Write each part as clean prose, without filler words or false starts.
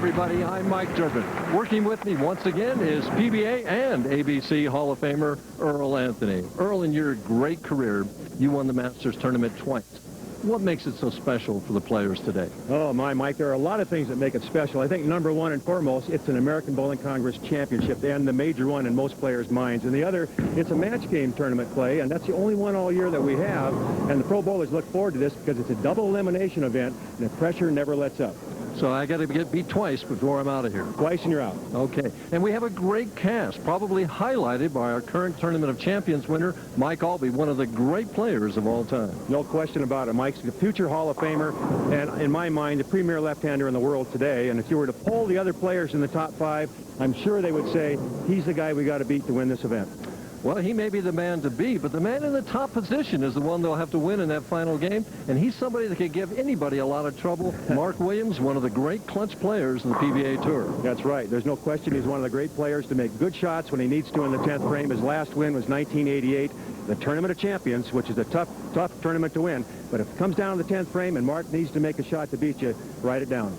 everybody. I'm Mike Durbin. Working with me once again is PBA and ABC Hall of Famer Earl Anthony. Earl, in your great career, you won the Masters tournament twice. What makes it so special for the players today? Oh, Mike, there are a lot of things that make it special. I think number one and foremost, it's an American Bowling Congress championship, and the major one in most players' minds. And the other, it's a match game tournament play, and that's the only one all year that we have. And the pro bowlers look forward to this because it's a double elimination event, and the pressure never lets up. So I got to get beat twice before I'm out of here. Twice and you're out. Okay. And we have a great cast, probably highlighted by our current Tournament of Champions winner, Mike Aulby, one of the great players of all time. No question about it. Mike's the future Hall of Famer, and in my mind, the premier left-hander in the world today. And if you were to poll the other players in the top 5, I'm sure they would say he's the guy we got to beat to win this event. Well, he may be the man to beat, but the man in the top position is the one they'll have to win in that final game, and he's somebody that could give anybody a lot of trouble. Mark Williams, one of the great clutch players in the PBA Tour. That's right. There's no question he's one of the great players to make good shots when he needs to in the 10th frame. His last win was 1988, the Tournament of Champions, which is a tough tournament to win. But if it comes down to the 10th frame and Mark needs to make a shot to beat you, write it down.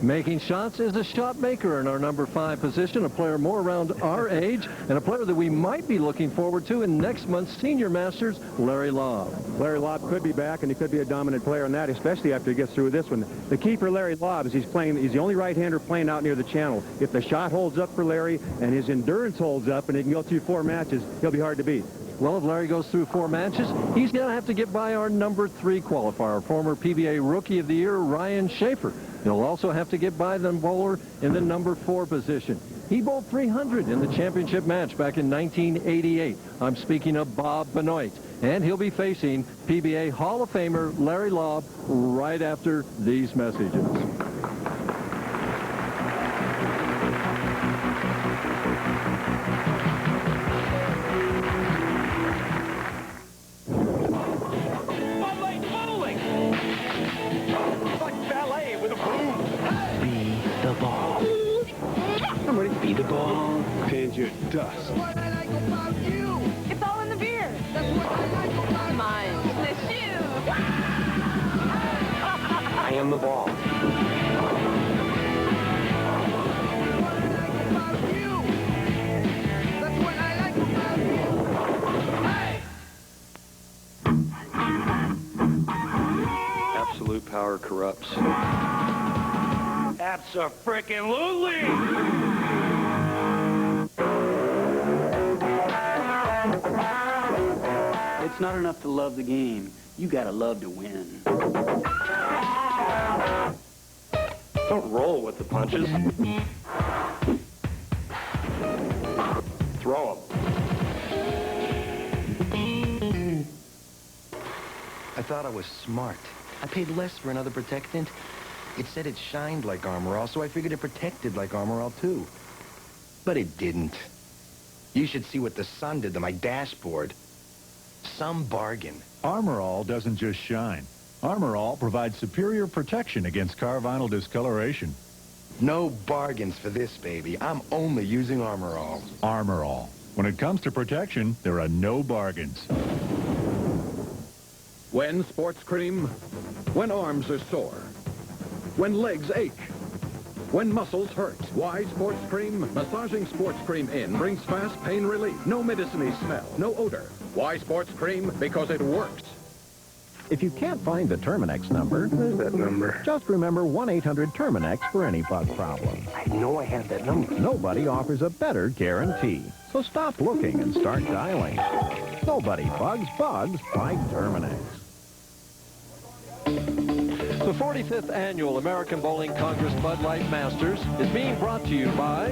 Making shots is a shot maker in our number 5 position, a player more around our age, and a player that we might be looking forward to in next month's Senior Masters, Larry Laub. Larry Laub could be back, and he could be a dominant player in that, especially after he gets through this one. The key for Larry Laub is he's the only right-hander playing out near the channel. If the shot holds up for Larry and his endurance holds up and he can go through 4 matches, he'll be hard to beat. Well, if Larry goes through 4 matches, he's going to have to get by our number 3 qualifier, former PBA Rookie of the Year, Ryan Shafer. He'll also have to get by the bowler in the number 4 position. He bowled 300 in the championship match back in 1988. I'm speaking of Bob Benoit. And he'll be facing PBA Hall of Famer Larry Laub right after these messages. Be the ball. And your dust. That's what I like about you. It's all in the beer. That's what I like about Mine's the shoe. I am the ball. That's what I like about you. Absolute power corrupts. Abso-frickin-lutely! It's not enough to love the game. You gotta love to win. Don't roll with the punches. Throw them. I thought I was smart. I paid less for another protectant. It said it shined like Armor All, so I figured it protected like Armor All, too. But it didn't. You should see what the sun did to my dashboard. Some bargain. Armor All doesn't just shine. Armor All provides superior protection against car vinyl discoloration. No bargains for this, baby. I'm only using Armor All. Armor All. When it comes to protection, there are no bargains. When sports cream, when arms are sore, when legs ache, when muscles hurt. Why sports cream? Massaging sports cream in brings fast pain relief. No medicine-y smell, no odor. Why sports cream? Because it works. If you can't find the Terminex number, Where's that number? just remember 1-800-Terminex for any bug problem. I know I have that number. Nobody offers a better guarantee. So stop looking and start dialing. Nobody bugs bugs like Terminex. The 45th Annual American Bowling Congress Bud Light Masters is being brought to you by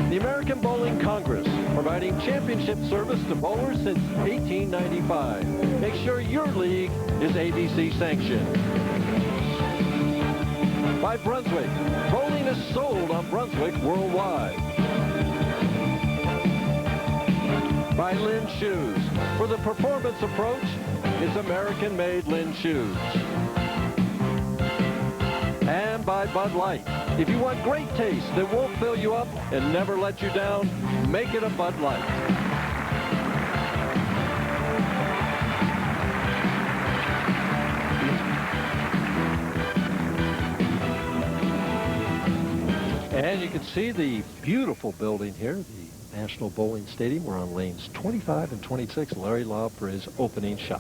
the American Bowling Congress, providing championship service to bowlers since 1895. Make sure your league is ABC sanctioned. By Brunswick. Bowling is sold on Brunswick worldwide. By Lynn Shoes. For the performance approach, it's American-made Lynn Shoes. And by Bud Light. If you want great taste that won't fill you up and never let you down, make it a Bud Light. And you can see the beautiful building here, the National Bowling Stadium. We're on lanes 25 and 26. Larry Laub for his opening shot.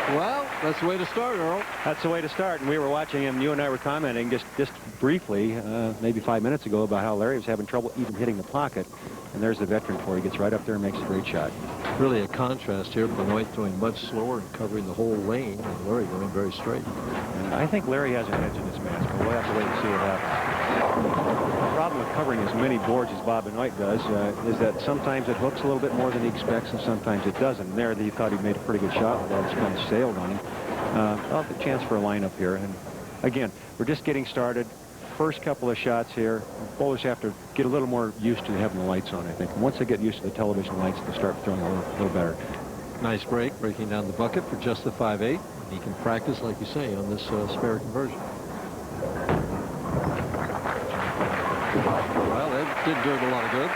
Well, that's the way to start, Earl. That's the way to start, and we were watching him. You and I were commenting just briefly, maybe 5 minutes ago, about how Larry was having trouble even hitting the pocket. And there's the veteran for. He gets right up there and makes a great shot. Really a contrast here. Benoit going much slower and covering the whole lane, and Larry going very straight. And I think Larry has an edge in this match, but we'll have to wait and see what happens. The problem with covering as many boards as Bob Benoit does is that sometimes it hooks a little bit more than he expects, and sometimes it doesn't. And there, he thought he made a pretty good shot, but it's kind of sailed on him. I'll have a chance for a lineup here. And again, we're just getting started. First couple of shots here. Bowlers have to get a little more used to having the lights on, I think. And once they get used to the television lights, they'll start throwing a little better. Nice break, breaking down the bucket for just the 5-8. He can practice, like you say, on this spare conversion. Well, that didn't do him a lot of good.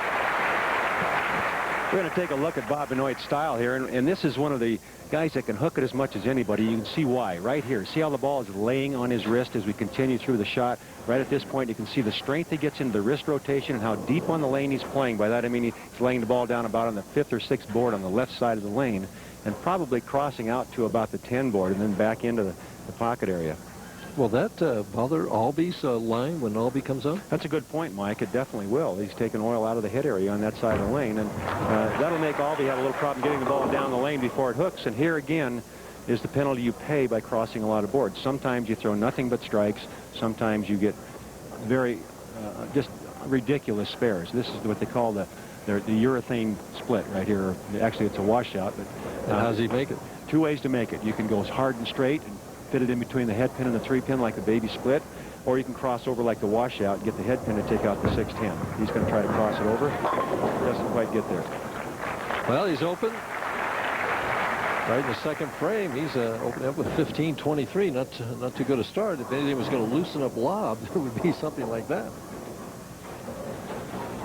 We're going to take a look at Bob Benoit's style here, and this is one of the guys that can hook it as much as anybody. You can see why right here. See how the ball is laying on his wrist as we continue through the shot. Right at this point, you can see the strength he gets into the wrist rotation and how deep on the lane he's playing. By that, I mean he's laying the ball down about on the 5th or 6th board on the left side of the lane and probably crossing out to about the 10 board and then back into the pocket area. Will that bother Aulby's line when Aulby comes on? That's a good point, Mike. It definitely will. He's taking oil out of the hit area on that side of the lane, and that'll make Aulby have a little problem getting the ball down the lane before it hooks. And here again is the penalty you pay by crossing a lot of boards. Sometimes you throw nothing but strikes. Sometimes you get very just ridiculous spares. This is what they call the urethane split right here. Actually, it's a washout. But how does he make it? 2 ways to make it. You can go hard and straight and fit it in between the head pin and the 3-pin like a baby split, or you can cross over like the washout and get the head pin to take out the 6-10. He's going to try to cross it over. Doesn't quite get there. Well, he's open. Right in the second frame, he's opening up with 15-23. Not too good a start. If anything was going to loosen up Laub, it would be something like that.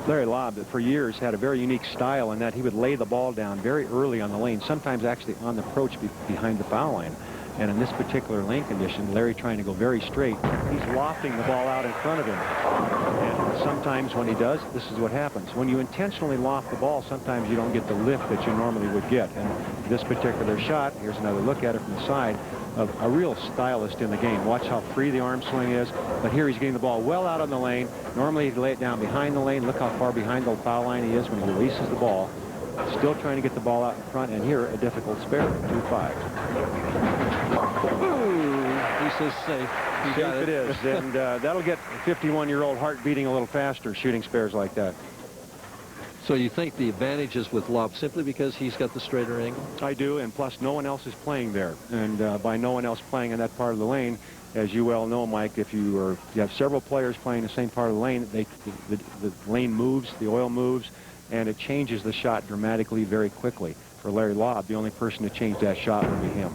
Larry Laub, for years, had a very unique style in that he would lay the ball down very early on the lane, sometimes actually on the approach behind the foul line. And in this particular lane condition, Larry trying to go very straight, he's lofting the ball out in front of him. And sometimes when he does, this is what happens. When you intentionally loft the ball, sometimes you don't get the lift that you normally would get. And this particular shot, here's another look at it from the side, of a real stylist in the game. Watch how free the arm swing is. But here he's getting the ball well out on the lane. Normally he'd lay it down behind the lane. Look how far behind the foul line he is when he releases the ball. Still trying to get the ball out in front, and here a difficult spare, 2-5. He says safe. Safe it is, and that'll get a 51-year-old heart beating a little faster shooting spares like that. So you think the advantage is with Laub simply because he's got the straighter angle? I do, and plus no one else is playing there. And by no one else playing in that part of the lane, as you well know, Mike, if you have several players playing the same part of the lane, the lane moves, the oil moves, and it changes the shot dramatically very quickly. For Larry Laub, the only person to change that shot would be him.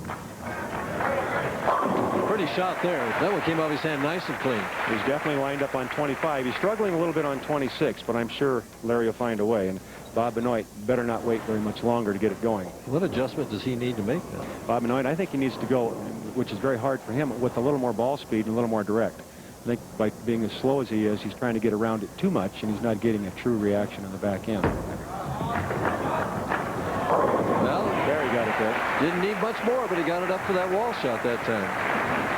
Pretty shot there. That one came off his hand nice and clean. He's definitely lined up on 25. He's struggling a little bit on 26, but I'm sure Larry will find a way. And Bob Benoit better not wait very much longer to get it going. What adjustment does he need to make then? Bob Benoit, I think he needs to go, which is very hard for him, with a little more ball speed and a little more direct. I think by being as slow as he is, he's trying to get around it too much, and he's not getting a true reaction on the back end. Well, there he got it there. Didn't need much more, but he got it up for that wall shot that time.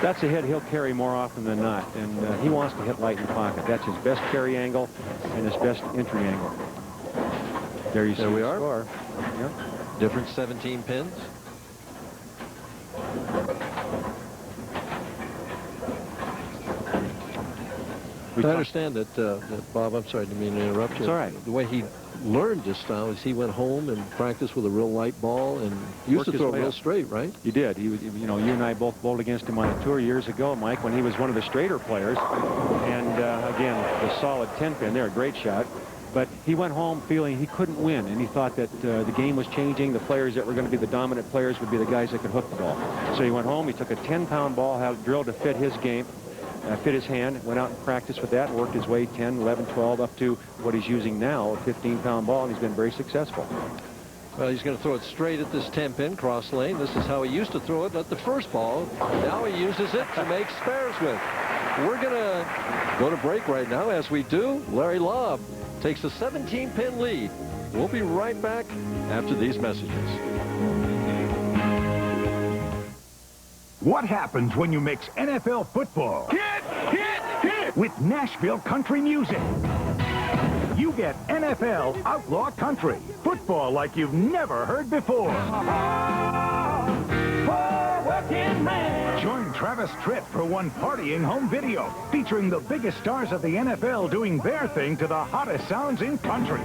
That's a hit he'll carry more often than not, and he wants to hit light in the pocket. That's his best carry angle and his best entry angle. There you see we are. Score. Yep. Different 17 pins. I understand that Bob, I'm sorry, I didn't mean to interrupt you. It's all right. The way he learned this style is he went home and practiced with a real light ball and used to throw real straight, right? He did. He was, you know, you and I both bowled against him on a tour years ago, Mike, when he was one of the straighter players. And again, the solid 10-pin there, a great shot. But he went home feeling he couldn't win, and he thought that the game was changing. The players that were going to be the dominant players would be the guys that could hook the ball. So he went home. He took a 10-pound ball, had it drilled to fit his game. Fit his hand, went out and practiced with that, and worked his way 10, 11, 12, up to what he's using now, a 15-pound ball, and he's been very successful. Well, he's going to throw it straight at this 10-pin cross lane. This is how he used to throw it at the first ball. Now he uses it to make spares with. We're going to go to break right now. As we do, Larry Laub takes a 17-pin lead. We'll be right back after these messages. What happens when you mix NFL football with Nashville country music? You get NFL Outlaw Country. Football like you've never heard before. Join Travis Tritt for one partying home video featuring the biggest stars of the NFL doing their thing to the hottest sounds in country.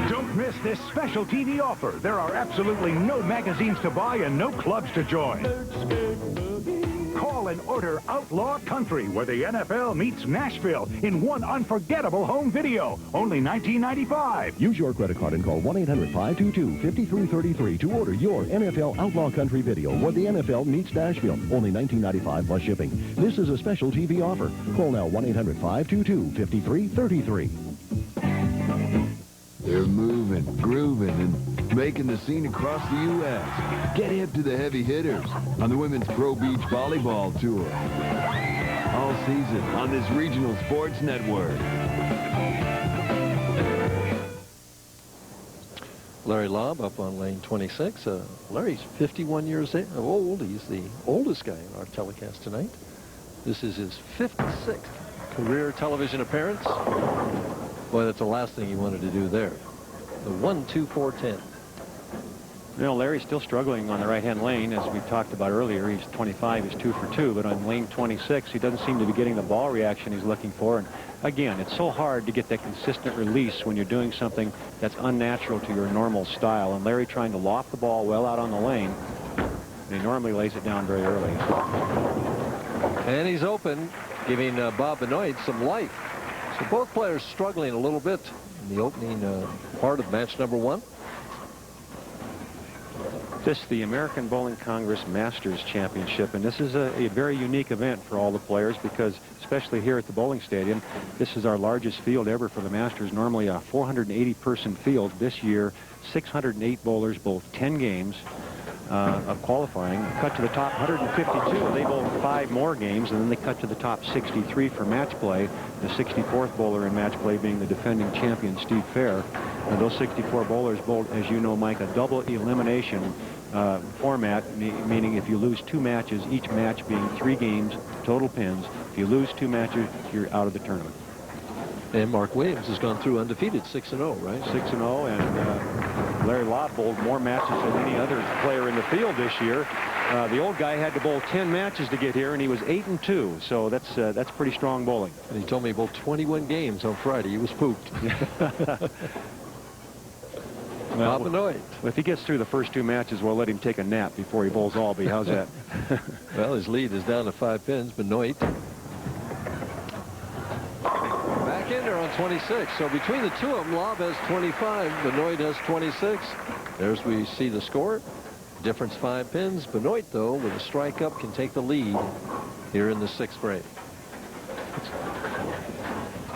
Don't miss this special TV offer. There are absolutely no magazines to buy and no clubs to join. Call and order Outlaw Country, where the NFL meets Nashville in one unforgettable home video. Only $19.95. Use your credit card and call 1-800-522-5333 to order your NFL Outlaw Country video, where the NFL meets Nashville. Only $19.95 plus shipping. This is a special TV offer. Call now 1-800-522-5333. They're moving, grooving, and making the scene across the U.S. Get hip to the heavy hitters on the Women's Pro Beach Volleyball Tour. All season on this regional sports network. Larry Laub up on lane 26. Larry's 51 years old. He's the oldest guy in our telecast tonight. This is his 56th career television appearance. Boy, that's the last thing he wanted to do there. The 1-2-4-10. You know, Larry's still struggling on the right-hand lane, as we talked about earlier. He's 25, he's 2 for 2, but on lane 26, he doesn't seem to be getting the ball reaction he's looking for. And again, it's so hard to get that consistent release when you're doing something that's unnatural to your normal style. And Larry trying to loft the ball well out on the lane, and he normally lays it down very early. And he's open, giving Bob Benoit some life. So both players struggling a little bit in the opening part of match number 1. This is the American Bowling Congress Masters Championship, and this is a very unique event for all the players because, especially here at the bowling stadium, this is our largest field ever for the Masters. Normally a 480-person field. This year, 608 bowlers bowled 10 games of qualifying. Cut to the top 152. They bowled 5 more games, and then they cut to the top 63 for match play. The 64th bowler in match play being the defending champion, Steve Fair. And those 64 bowlers bowled, as you know, Mike, a double elimination format, meaning if you lose 2 matches, each match being 3 games, total pins. If you lose 2 matches, you're out of the tournament. And Mark Williams has gone through undefeated, 6-0, right? 6-0, and Larry Laub bowled more matches than any other player in the field this year. The old guy had to bowl 10 matches to get here, and he was 8-2, so that's pretty strong bowling. And he told me he bowled 21 games on Friday. He was pooped. Bob Benoit. If he gets through the first 2 matches, we'll let him take a nap before he bowls Aulby. How's that? Well, his lead is down to 5 pins. Benoit back in there on 26. So between the two of them, Laub has 25. Benoit has 26. There's we see the score. Difference 5 pins. Benoit, though, with a strike up, can take the lead here in the 6th frame.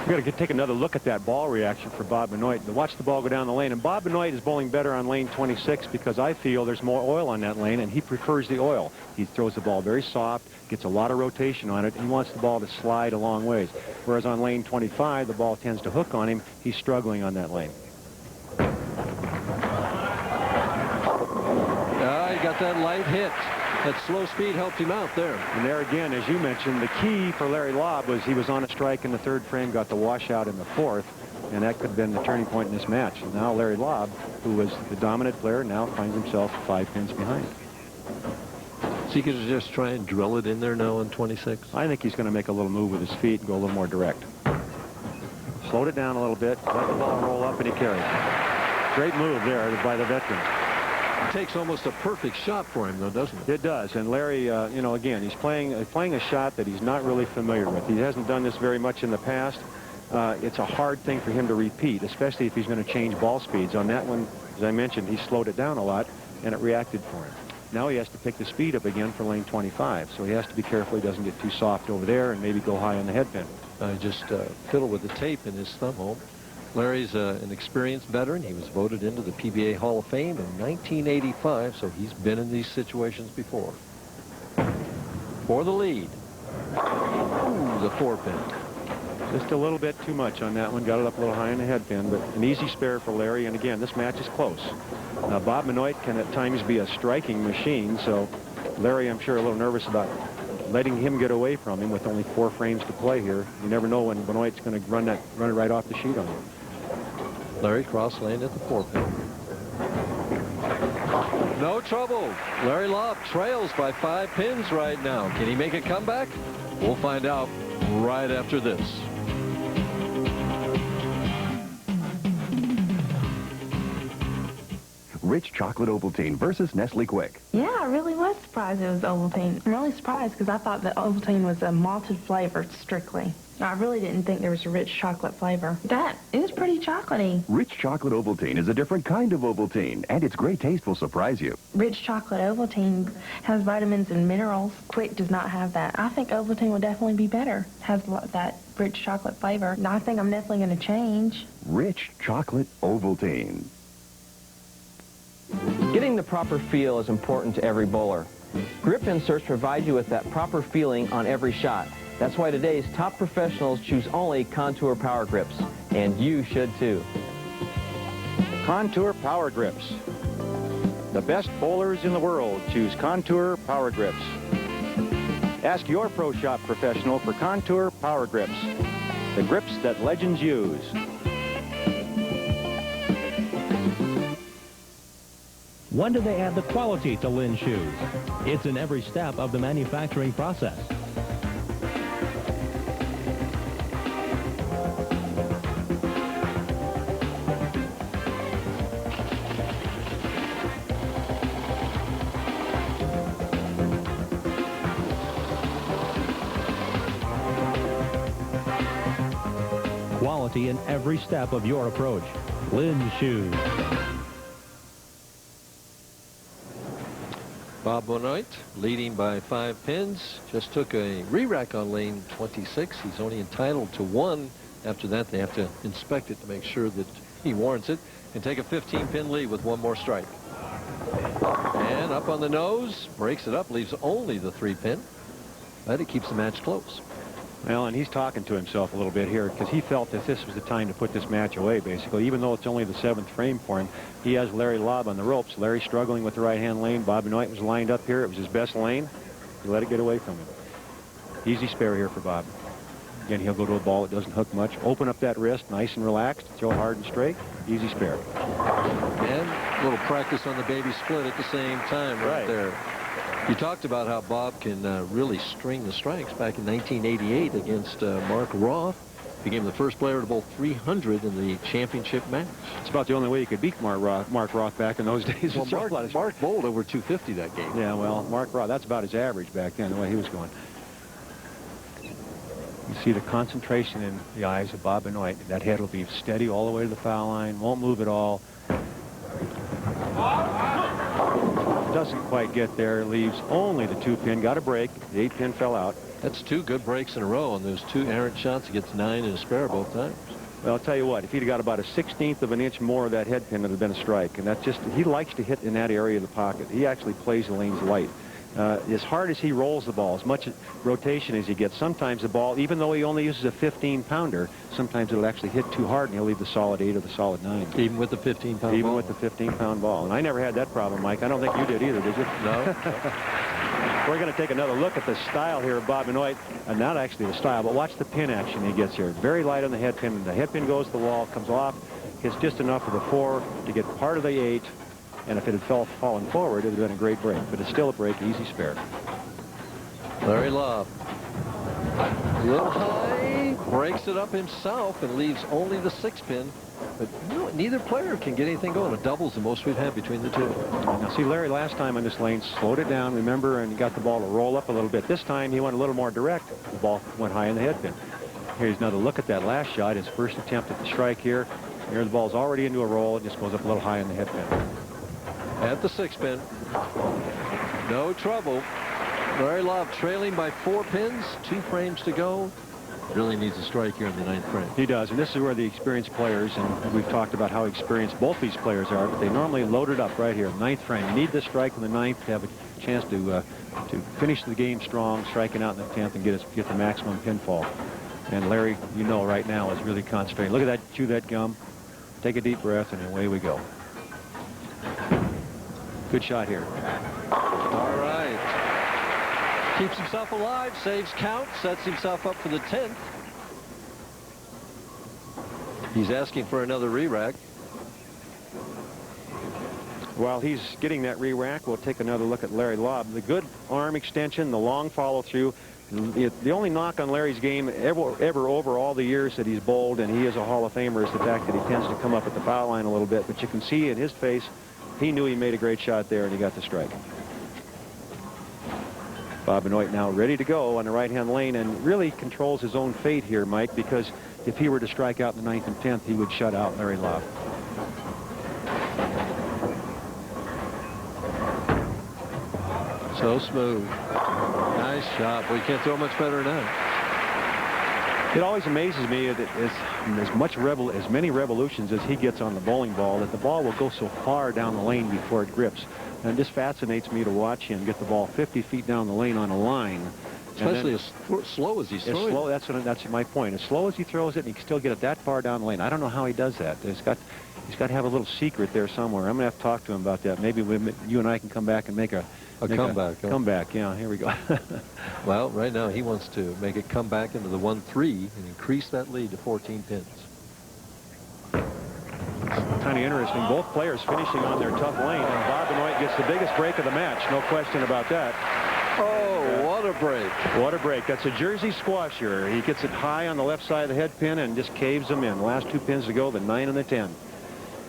We've got to take another look at that ball reaction for Bob Benoit. Watch the ball go down the lane. And Bob Benoit is bowling better on lane 26 because I feel there's more oil on that lane, and he prefers the oil. He throws the ball very soft, gets a lot of rotation on it. He wants the ball to slide a long ways. Whereas on lane 25, the ball tends to hook on him. He's struggling on that lane. He got that light hit. That slow speed helped him out there. And there again, as you mentioned, the key for Larry Laub was he was on a strike in the 3rd frame, got the washout in the 4th, and that could have been the turning point in this match. And now Larry Laub, who was the dominant player, now finds himself 5 pins behind. So he could just try and drill it in there now on 26? I think he's going to make a little move with his feet and go a little more direct. Slowed it down a little bit, let the ball roll up, and he carried. Great move there by the veteran. It takes almost a perfect shot for him, though, doesn't it? It does. And Larry, you know, again, he's playing a shot that he's not really familiar with. He hasn't done this very much in the past. It's a hard thing for him to repeat, especially if he's going to change ball speeds. On that one, as I mentioned, he slowed it down a lot, and it reacted for him. Now he has to pick the speed up again for lane 25. So he has to be careful he doesn't get too soft over there and maybe go high on the head pin. I just fiddled with the tape in his thumb hole. Larry's an experienced veteran. He was voted into the PBA Hall of Fame in 1985, so he's been in these situations before. For the lead. Ooh, the 4-pin. Just a little bit too much on that one. Got it up a little high in the head pin, but an easy spare for Larry. And again, this match is close. Bob Benoit can at times be a striking machine, so Larry, I'm sure, a little nervous about letting him get away from him with only 4 frames to play here. You never know when Benoit's going to run it right off the sheet on you. Larry cross lane at the 4-pin. No trouble. Larry Laub trails by 5 pins right now. Can he make a comeback? We'll find out right after this. Rich chocolate Ovaltine versus Nestle Quick. Yeah, I really was surprised it was Ovaltine. I'm really surprised because I thought that Ovaltine was a malted flavor strictly. I really didn't think there was a rich chocolate flavor. That is pretty chocolatey. Rich chocolate Ovaltine is a different kind of Ovaltine, and its great taste will surprise you. Rich chocolate Ovaltine has vitamins and minerals. Quick does not have that. I think Ovaltine will definitely be better. Has that rich chocolate flavor. And I think I'm definitely going to change. Rich chocolate Ovaltine. Getting the proper feel is important to every bowler. Grip inserts provide you with that proper feeling on every shot. That's why today's top professionals choose only Contour Power Grips, and you should too. Contour Power Grips. The best bowlers in the world choose Contour Power Grips. Ask your pro shop professional for Contour Power Grips, the grips that legends use. When do they add the quality to Lynn shoes? It's in every step of the manufacturing process. Quality in every step of your approach. Lynn shoes. Bob Benoit leading by 5 pins. Just took a re-rack on lane 26. He's only entitled to 1. After that, they have to inspect it to make sure that he warrants it and take a 15-pin lead with 1 more strike. And up on the nose, breaks it up, leaves only the 3-pin, but it keeps the match close. Well, and he's talking to himself a little bit here because he felt that this was the time to put this match away, basically. Even though it's only the 7th frame for him, he has Larry Laub on the ropes. Larry struggling with the right-hand lane. Bob Benoit was lined up here. It was his best lane. He let it get away from him. Easy spare here for Bob. Again, he'll go to a ball that doesn't hook much. Open up that wrist, nice and relaxed. Throw hard and straight. Easy spare. And a little practice on the baby split at the same time right there. You talked about how Bob can really string the strikes back in 1988 against Mark Roth. Became the first player to bowl 300 in the championship match. It's about the only way you could beat Mark Roth back in those days. Well, Mark bowled over 250 that game. Yeah, well, Mark Roth, that's about his average back then, the way he was going. You see the concentration in the eyes of Bob Benoit. That head will be steady all the way to the foul line, won't move at all. Doesn't quite get there, leaves only the 2-pin, got a break. The 8-pin fell out. That's 2 good breaks in a row on those 2 errant shots. He gets 9 and a spare both times. Well, I'll tell you what, if he'd have got about a 1/16 of an inch more of that head pin, it would have been a strike. And that's just, he likes to hit in that area of the pocket. He actually plays the lanes light. As hard as he rolls the ball, as much rotation as he gets, sometimes the ball, even though he only uses a 15-pounder, sometimes it'll actually hit too hard and he'll leave the solid 8 or the solid 9. Even with the 15-pound ball? Even with the 15-pound ball. And I never had that problem, Mike. I don't think you did either, did you? No. We're going to take another look at the style here of Bob Benoit. And not actually the style, but watch the pin action he gets here. Very light on the head pin. The head pin goes to the wall, comes off, hits just enough of the 4 to get part of the 8. And if it had fallen forward, it would have been a great break. But it's still a break, easy spare. Larry Laub. A little high, breaks it up himself and leaves only the 6-pin. But you know, neither player can get anything going. A double's the most we've had between the two. Now, see, Larry last time on this lane slowed it down, remember, and got the ball to roll up a little bit. This time he went a little more direct. The ball went high in the head pin. Here's another look at that last shot, his first attempt at the strike here. Here the ball's already into a roll. It just goes up a little high in the head pin. At the 6-pin. No trouble. Larry Laub trailing by 4 pins, 2 frames to go. Really needs a strike here in the 9th frame. He does, and this is where the experienced players, and we've talked about how experienced both these players are, but they normally load it up right here, 9th frame. You need this strike in the 9th to have a chance to finish the game strong, striking out in the 10th and get the maximum pinfall. And Larry, you know right now, is really concentrating. Look at that, chew that gum, take a deep breath, and away we go. Good shot here. All right. Keeps himself alive, saves count, sets himself up for the 10th. He's asking for another re-rack. While he's getting that re-rack, we'll take another look at Larry Laub. The good arm extension, the long follow-through. The only knock on Larry's game ever over all the years that he's bowled, and he is a Hall of Famer, is the fact that he tends to come up at the foul line a little bit. But you can see in his face, he knew he made a great shot there, and he got the strike. Bob Benoit now ready to go on the right-hand lane and really controls his own fate here, Mike, because if he were to strike out in the 9th and 10th, he would shut out Larry Laub. So smooth. Nice shot. Well, you can't throw much better than that. It always amazes me that as many revolutions as he gets on the bowling ball, that the ball will go so far down the lane before it grips. And this fascinates me to watch him get the ball 50 feet down the lane on a line. Especially as slow as he's throwing. Slow, that's my point. As slow as he throws it, and he can still get it that far down the lane. I don't know how he does that. He's got to have a little secret there somewhere. I'm going to have to talk to him about that. Maybe you and I can come back and make a comeback. Comeback, yeah, here we go. Well, right now he wants to make it come back into the 1-3 and increase that lead to 14 pins. Kind of interesting. Both players finishing on their tough lane, and Bob Benoit gets the biggest break of the match. No question about that. Oh, what a break. What a break. That's a Jersey squasher. He gets it high on the left side of the head pin and just caves them in. Last 2 pins to go, the 9 and the 10.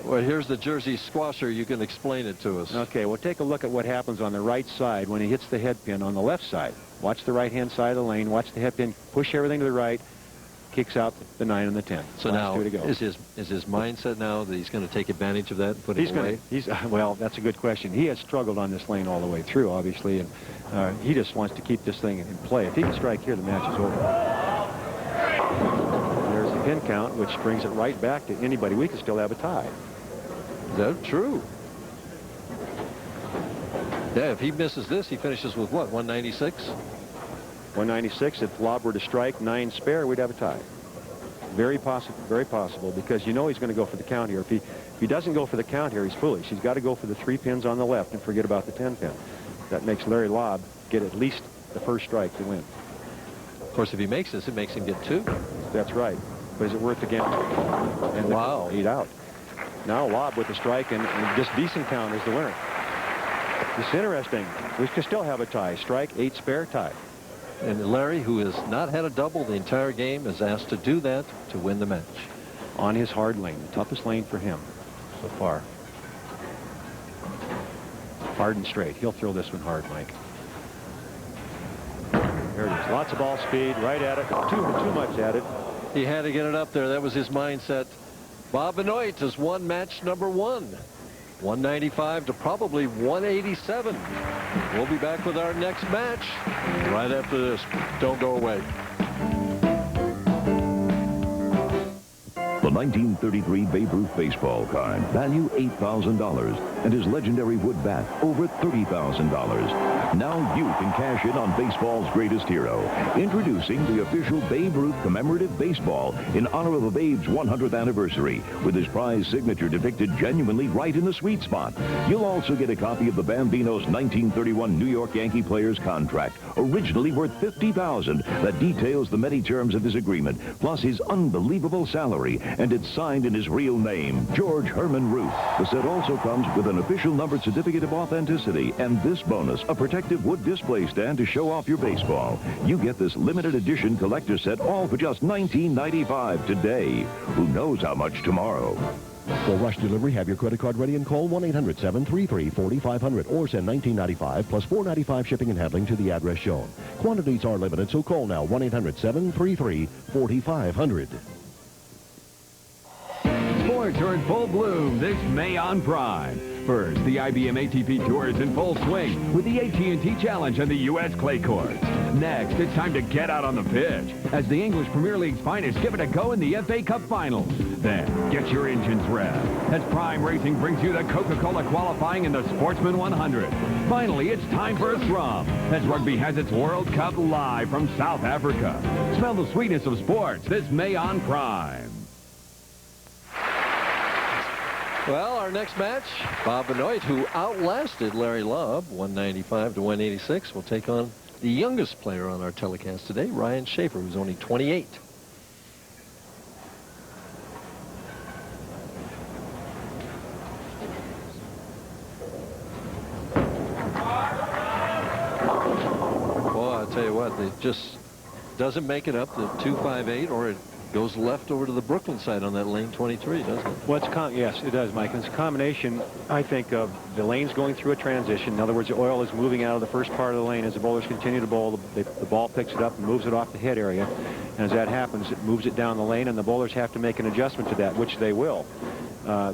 Well, here's the Jersey squasher. You can explain it to us. Okay, we'll take a look at what happens on the right side when he hits the head pin on the left side. Watch the right-hand side of the lane. Watch the head pin. Push everything to the right. Kicks out the 9 and the 10. So now, is his mindset now that he's going to take advantage of that and put it away? Well, that's a good question. He has struggled on this lane all the way through, obviously, and he just wants to keep this thing in play. If he can strike here, the match is over. There's the pin count, which brings it right back to anybody. We could still have a tie. Is that true? Yeah, if he misses this, he finishes with what, 196? 196. If Laub were to strike 9 spare, we'd have a tie. Very possible, because you know he's going to go for the count here. If he doesn't go for the count here, he's foolish. He's got to go for the 3 pins on the left and forget about the 10 pin. That makes Larry Laub get at least the first strike to win. Of course, if he makes this, it makes him get 2. That's right. But is it worth the gamble? And wow. 8 out. Now Laub with the strike, and just decent count is the winner. It's interesting. We could still have a tie. Strike, 8 spare, tie. And Larry, who has not had a double the entire game, is asked to do that to win the match. On his hard lane, the toughest lane for him so far. Hard and straight. He'll throw this one hard, Mike. There it is. Lots of ball speed, right at it. Too much at it. He had to get it up there. That was his mindset. Bob Benoit has won match number 1. 195 to probably 187. We'll be back with our next match right after this. Don't go away. The 1933 Babe Ruth baseball card, value $8,000, and his legendary wood bat, over $30,000. Now you can cash in on baseball's greatest hero. Introducing the official Babe Ruth commemorative baseball in honor of Babe's 100th anniversary, with his prize signature depicted genuinely right in the sweet spot. You'll also get a copy of the Bambino's 1931 New York Yankee player's contract, originally worth $50,000, that details the many terms of his agreement, plus his unbelievable salary, and it's signed in his real name, George Herman Ruth. The set also comes with an official numbered certificate of authenticity, and this bonus, a protective wood display stand to show off your baseball. You get this limited edition collector set all for just $19.95 today. Who knows how much tomorrow? For rush delivery, have your credit card ready and call 1-800-733-4500 or send $19.95 plus $4.95 shipping and handling to the address shown. Quantities are limited, so call now 1-800-733-4500. Sports are in full bloom this May on Prime. First, the IBM ATP Tour is in full swing with the AT&T Challenge and the U.S. clay courts. Next, it's time to get out on the pitch as the English Premier League's finest give it a go in the FA Cup Finals. Then, get your engines revved as Prime Racing brings you the Coca-Cola qualifying in the Sportsman 100. Finally, it's time for a thrum as rugby has its World Cup live from South Africa. Smell the sweetness of sports this May on Prime. Well, our next match, Bob Benoit, who outlasted Larry Laub, 195 to 186, will take on the youngest player on our telecast today, Ryan Shafer, who's only 28. Boy, I tell you what, it just doesn't make it up to 258, or it goes left over to the Brooklyn side on that lane 23, doesn't it? Well, yes, it does, Mike. It's a combination, I think, of the lanes going through a transition. In other words, the oil is moving out of the first part of the lane. As the bowlers continue to bowl, the ball picks it up and moves it off the head area. And as that happens, it moves it down the lane, and the bowlers have to make an adjustment to that, which they will.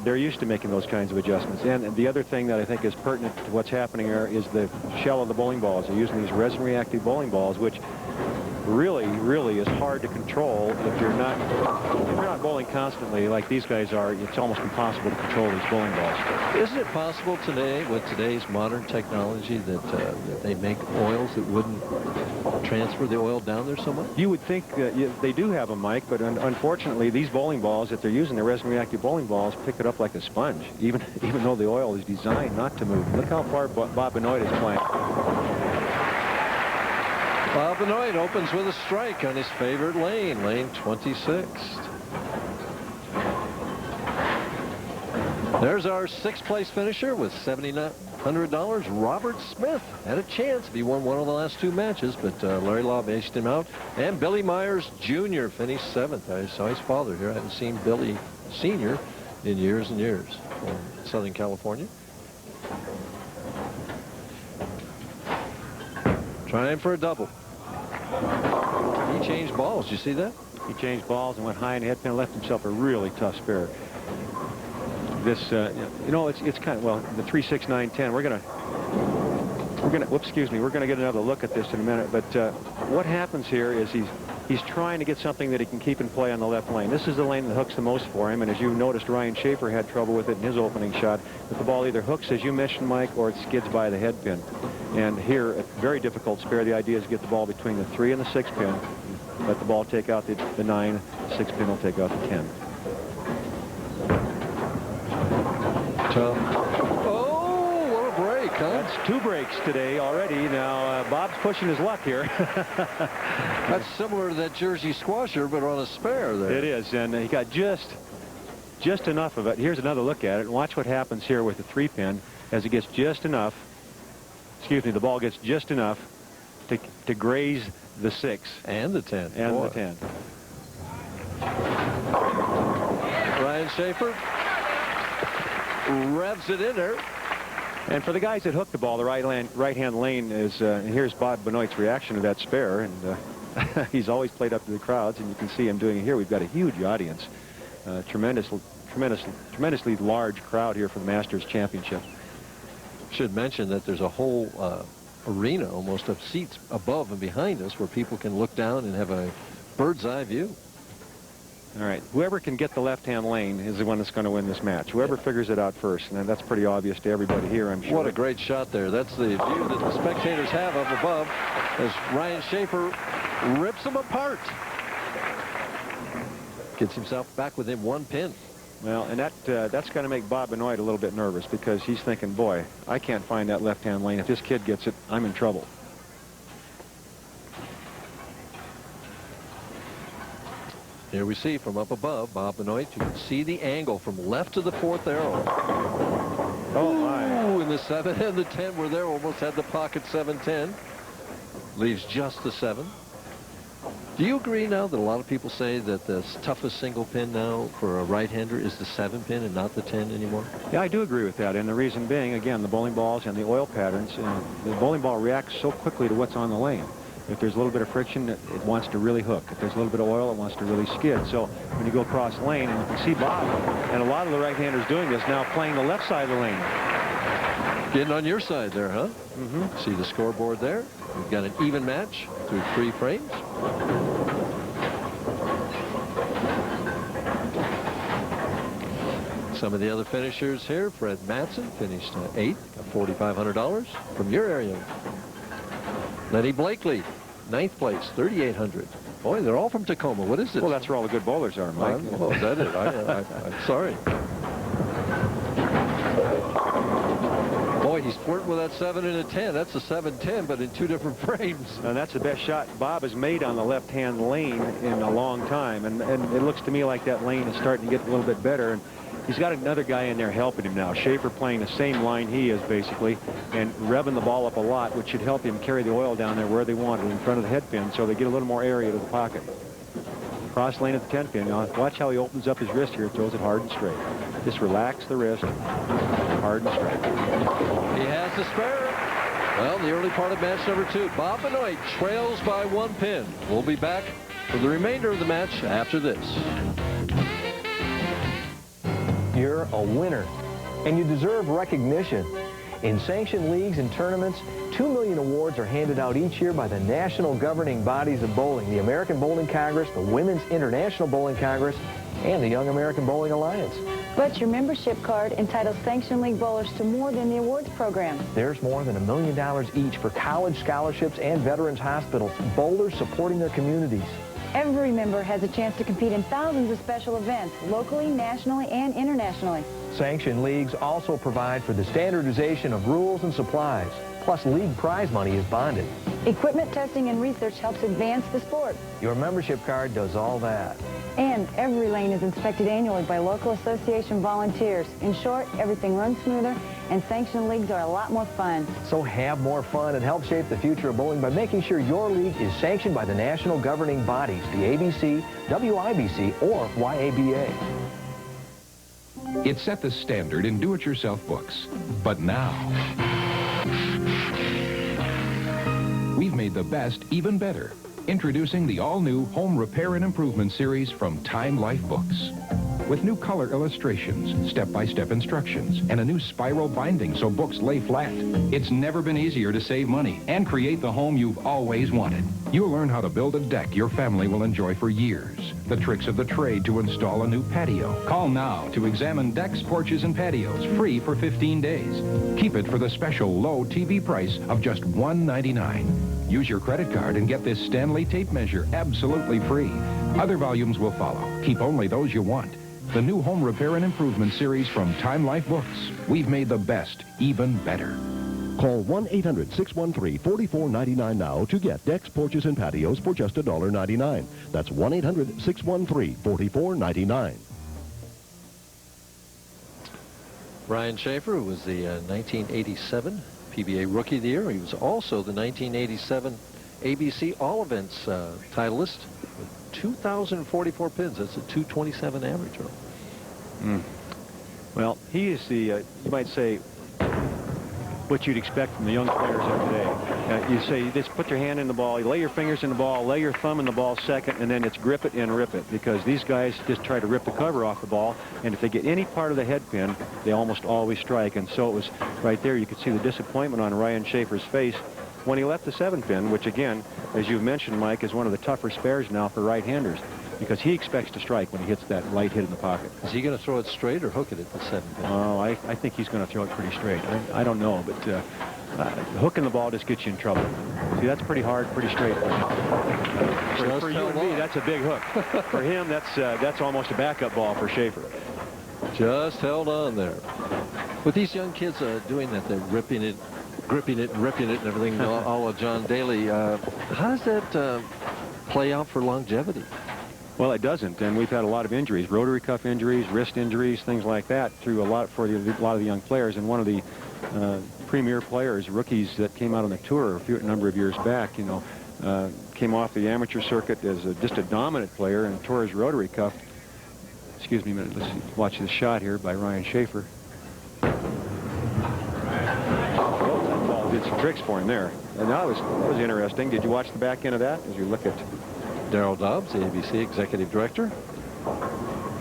They're used to making those kinds of adjustments. And the other thing that I think is pertinent to what's happening here is the shell of the bowling balls. They're using these resin-reactive bowling balls, which really is hard to control if you're not bowling constantly like these guys are. It's almost impossible to control these bowling balls. Isn't it possible today, with today's modern technology, that they make oils that wouldn't transfer the oil down there so much? You would think they do have them, Mike, but unfortunately these bowling balls that they're using, the resin-reactive bowling balls, pick it up like a sponge, even though the oil is designed not to move. Look how far Bob Benoit is playing. Bob Benoit opens with a strike on his favorite lane, lane 26. There's our sixth-place finisher with $7,900. Robert Smith had a chance if he won one of the last two matches, but Larry Laub aced him out. And Billy Myers Jr. finished seventh. I saw his father here. I hadn't seen Billy Sr. in years and years from Southern California. Trying for a double. He changed balls. Did you see that? He changed balls and went high in the head pin, left himself a really tough spare. This, you know, it's kind of, well, the 3, 6, 9, 10. We're gonna, whoops, excuse me. We're gonna get another look at this in a minute. But what happens here is he's trying to get something that he can keep in play on the left lane. This is the lane that hooks the most for him. And as you noticed, Ryan Shafer had trouble with it in his opening shot. But the ball either hooks, as you mentioned, Mike, or it skids by the head pin. And here, a very difficult spare. The idea is to get the ball between the 3 and the 6 pin. Let the ball take out the 9. The 6 pin will take out the 10. Oh, what a break, huh? That's 2 breaks today already. Now, Bob's pushing his luck here. That's similar to that Jersey squasher, but on a spare there. It is, and he got just enough of it. Here's another look at it. And watch what happens here with the 3 pin as it gets just enough. Excuse me, the ball gets just enough to graze the 6. And the 10. And Boy. the 10. Ryan Shafer revs it in there. And for the guys that hook the ball, the right-hand lane is, here's Bob Benoit's reaction to that spare. And he's always played up to the crowds, and you can see him doing it here. We've got a huge audience. Tremendously large crowd here for the Masters Championship. Should mention that there's a whole arena almost of seats above and behind us where people can look down and have a bird's eye view. All right, whoever can get the left-hand lane is the one that's going to win this match. Whoever figures it out first, and that's pretty obvious to everybody here, I'm sure. What a great shot there. That's the view that the spectators have up above as Ryan Shafer rips them apart. Gets himself back within 1 pin. Well, and that's going to make Bob Benoit a little bit nervous because he's thinking, boy, I can't find that left-hand lane. If this kid gets it, I'm in trouble. Here we see from up above, Bob Benoit. You can see the angle from left to the 4th arrow. Oh, my. Ooh, and the 7 and the 10 were there. Almost had the pocket 7-10. Leaves just the 7. Do you agree now that a lot of people say that the toughest single pin now for a right-hander is the 7 pin and not the 10 anymore? Yeah, I do agree with that. And the reason being, again, the bowling balls and the oil patterns. The bowling ball reacts so quickly to what's on the lane. If there's a little bit of friction, it wants to really hook. If there's a little bit of oil, it wants to really skid. So when you go across lane, and you can see Bob and a lot of the right-handers doing this now, playing the left side of the lane. Getting on your side there, huh? Mm-hmm. See the scoreboard there? We've got an even match through 3 frames. Some of the other finishers here, Fred Matson finished 8th, $4,500 from your area. Lenny Blakely, 9th place, $3,800. Boy, they're all from Tacoma. What is this? Well, that's where all the good bowlers are, Mike. Oh, is that it? I'm sorry. Boy, he's flirting with that 7 and a 10. That's a 7-10, but in 2 different frames. And that's the best shot Bob has made on the left-hand lane in a long time. And it looks to me like that lane is starting to get a little bit better. And he's got another guy in there helping him now. Shafer playing the same line he is, basically, and revving the ball up a lot, which should help him carry the oil down there where they want it, in front of the head pin, so they get a little more area to the pocket. Cross lane at the 10 pin. Now, watch how he opens up his wrist here, throws it hard and straight. Just relax the wrist, hard and straight. He has the spare. Well, the early part of match number 2, Bob Benoit trails by 1 pin. We'll be back for the remainder of the match after this. You're a winner, and you deserve recognition. In sanctioned leagues and tournaments, 2 million awards are handed out each year by the national governing bodies of bowling, the American Bowling Congress, the Women's International Bowling Congress, and the Young American Bowling Alliance. But your membership card entitles sanctioned league bowlers to more than the awards program. There's more than $1 million each for college scholarships and veterans hospitals, bowlers supporting their communities. Every member has a chance to compete in thousands of special events, locally, nationally, and internationally. Sanctioned leagues also provide for the standardization of rules and supplies. Plus, league prize money is bonded. Equipment testing and research helps advance the sport. Your membership card does all that. And every lane is inspected annually by local association volunteers. In short, everything runs smoother, and sanctioned leagues are a lot more fun. So have more fun and help shape the future of bowling by making sure your league is sanctioned by the national governing bodies, the ABC, WIBC, or YABA. It set the standard in do-it-yourself books. But now, we've made the best even better. Introducing the all-new Home Repair and Improvement series from Time Life Books. With new color illustrations, step-by-step instructions, and a new spiral binding so books lay flat. It's never been easier to save money and create the home you've always wanted. You'll learn how to build a deck your family will enjoy for years. The tricks of the trade to install a new patio. Call now to examine decks, porches, and patios, free for 15 days. Keep it for the special low TV price of just $1.99. Use your credit card and get this Stanley tape measure absolutely free. Other volumes will follow. Keep only those you want. The new Home Repair and Improvement series from Time Life Books. We've made the best even better. Call 1-800-613-4499 now to get decks, porches, and patios for just $1.99. That's 1-800-613-4499. Ryan Shafer was the 1987 PBA Rookie of the Year. He was also the 1987 ABC All Events titleist with 2,044 pins. That's a 227 average. Well, he is the, you might say, what you'd expect from the young players of today. You say, you just put your hand in the ball, you lay your fingers in the ball, lay your thumb in the ball second, and then it's grip it and rip it, because these guys just try to rip the cover off the ball, and if they get any part of the head pin, they almost always strike. And so it was right there, you could see the disappointment on Ryan Shafer's face when he left the 7-pin, which again, as you've mentioned, Mike, is one of the tougher spares now for right-handers, because he expects to strike when he hits that light hit in the pocket. Is he going to throw it straight or hook it at the 7-pin? Oh, I think he's going to throw it pretty straight. I don't know, but hooking the ball just gets you in trouble. See, that's pretty hard, pretty straight. For you and me, that's a big hook. For him, that's almost a backup ball for Shafer. Just held on there. With these young kids doing that, they're ripping it, gripping it, and ripping it, and everything, all of John Daly. How does that play out for longevity? Well, it doesn't, and we've had a lot of injuries, rotary cuff injuries, wrist injuries, things like that, through a lot of the young players. And one of the premier players, rookies that came out on the tour a number of years back, you know, came off the amateur circuit as just a dominant player and tore his rotary cuff. Excuse me a minute. Let's watch this shot here by Ryan Shafer. Oh, that ball did some tricks for him there. And that was interesting. Did you watch the back end of that as you look at Darryl Dobbs, the ABC Executive Director?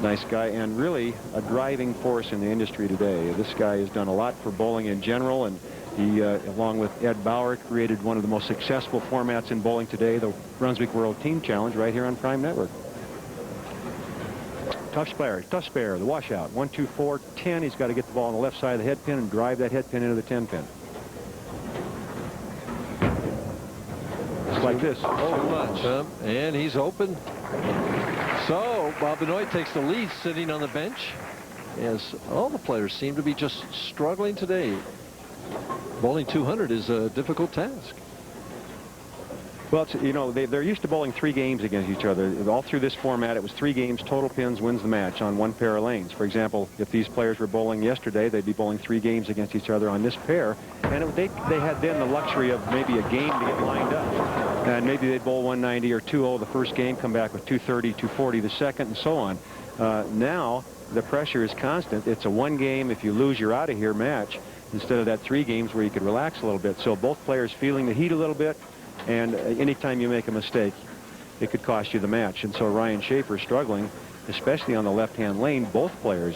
Nice guy, and really a driving force in the industry today. This guy has done a lot for bowling in general, and he, along with Ed Bauer, created one of the most successful formats in bowling today, the Brunswick World Team Challenge, right here on Prime Network. Tough spare, the washout. 1, 2, 4, 10. He's got to get the ball on the left side of the head pin and drive that head pin into the 10 pin. Just like this. Too much. And he's open. So Bob Benoit takes the lead sitting on the bench, as all the players seem to be just struggling today. Bowling 200 is a difficult task. Well, it's, you know, they're used to bowling 3 games against each other. All through this format, it was 3 games, total pins wins the match on 1 pair of lanes. For example, if these players were bowling yesterday, they'd be bowling 3 games against each other on this pair. And they had then the luxury of maybe a game to get lined up. And maybe they'd bowl 190 or 2-0 the first game, come back with 230, 240 the second, and so on. Now, the pressure is constant. It's a 1 game, if you lose, you're out of here match, instead of that 3 games where you could relax a little bit. So both players feeling the heat a little bit. And anytime you make a mistake, it could cost you the match. And so Ryan Shafer struggling, especially on the left-hand lane, both players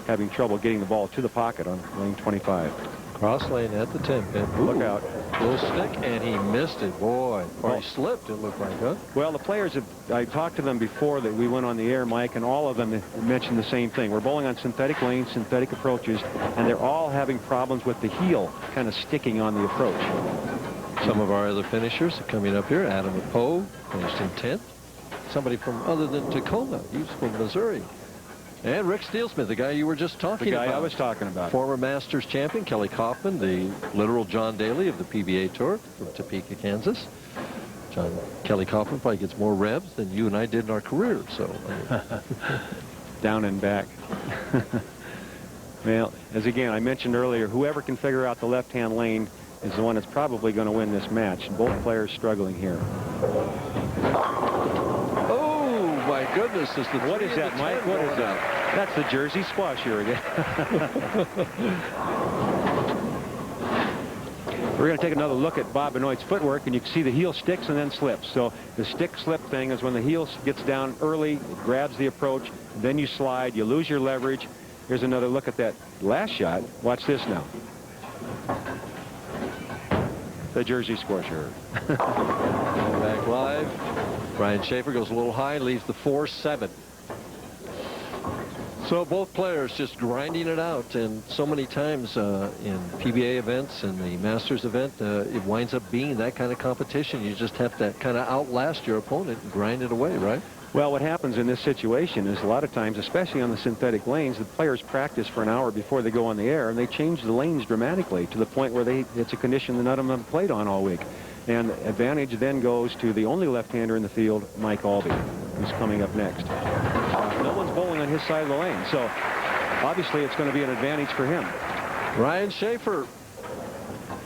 having trouble getting the ball to the pocket on lane 25. Cross lane at the 10 pin. Ooh, look out. Little stick, and he missed it, boy. Or he slipped, it looked like, huh? Well, the players, I talked to them before that we went on the air, Mike, and all of them mentioned the same thing. We're bowling on synthetic lanes, synthetic approaches, and they're all having problems with the heel kind of sticking on the approach. Some of our other finishers are coming up here. Adam Poe finished in 10th. Somebody from other than Tacoma. He's from Missouri. And Rick Steelsmith, the guy you were just talking about. The guy I was talking about. Former Masters champion Kelly Kaufman, the literal John Daly of the PBA Tour from Topeka, Kansas. Kelly Kaufman probably gets more revs than you and I did in our careers. So down and back. Well, as again, I mentioned earlier, whoever can figure out the left-hand lane is the one that's probably going to win this match. Both players struggling here. Oh, my goodness. What is that, Mike? What is that? That's the Jersey squasher again. We're going to take another look at Bob Benoit's footwork, and you can see the heel sticks and then slips. So the stick-slip thing is when the heel gets down early, it grabs the approach, then you slide, you lose your leverage. Here's another look at that last shot. Watch this now. The Jersey squasher. Back live. Ryan Shafer goes a little high, leaves the 4-7. So both players just grinding it out, and so many times in PBA events and the Masters event, it winds up being that kind of competition. You just have to kind of outlast your opponent and grind it away, right? Well, what happens in this situation is a lot of times, especially on the synthetic lanes, the players practice for an hour before they go on the air, and they change the lanes dramatically to the point where it's a condition that none of them have played on all week. And advantage then goes to the only left-hander in the field, Mike Aulby, who's coming up next. No one's bowling on his side of the lane, so obviously it's going to be an advantage for him. Ryan Shafer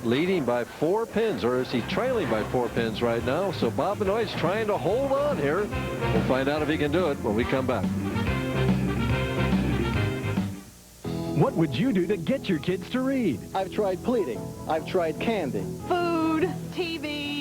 leading by 4 pins, or is he trailing by 4 pins right now? So Bob Benoit's trying to hold on here. We'll find out if he can do it when we come back. What would you do to get your kids to read? I've tried pleading. I've tried candy. Food, TV.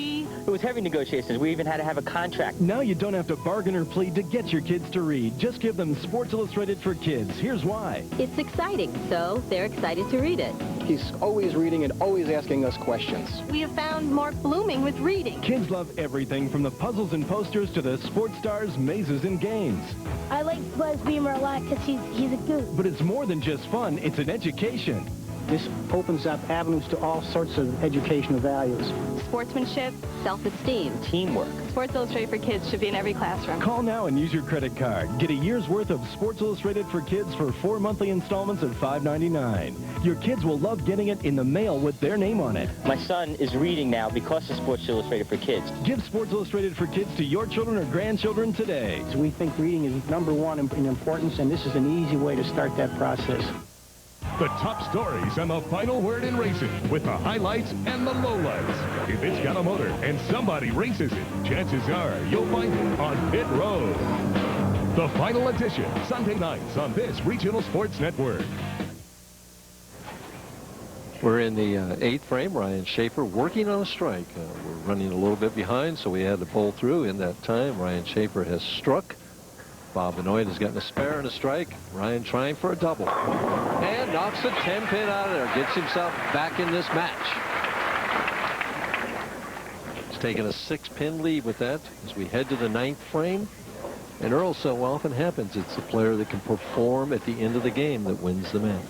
It was heavy negotiations. We even had to have a contract. Now you don't have to bargain or plead to get your kids to read. Just give them Sports Illustrated for Kids. Here's why. It's exciting, so they're excited to read it. He's always reading and always asking us questions. We have found Mark blooming with reading. Kids love everything from the puzzles and posters to the sports stars, mazes, and games. I like Buzz Beamer a lot because he's a goof. But it's more than just fun. It's an education. This opens up avenues to all sorts of educational values. Sportsmanship, self-esteem, teamwork. Sports Illustrated for Kids should be in every classroom. Call now and use your credit card. Get a year's worth of Sports Illustrated for Kids for 4 monthly installments of $5.99. Your kids will love getting it in the mail with their name on it. My son is reading now because of Sports Illustrated for Kids. Give Sports Illustrated for Kids to your children or grandchildren today. So we think reading is #1 in importance, and this is an easy way to start that process. The top stories and the final word in racing with the highlights and the lowlights. If it's got a motor and somebody races it, chances are you'll find it on Pit Road. The final edition, Sunday nights on this regional sports network. We're in the 8th frame. Ryan Shafer working on a strike. We're running a little bit behind, so we had to pull through. In that time, Ryan Shafer has struck. Bob Benoit has gotten a spare and a strike. Ryan trying for a double. And knocks the 10-pin out of there. Gets himself back in this match. He's taken a 6-pin lead with that as we head to the 9th frame. And Earl, so often happens, it's the player that can perform at the end of the game that wins the match.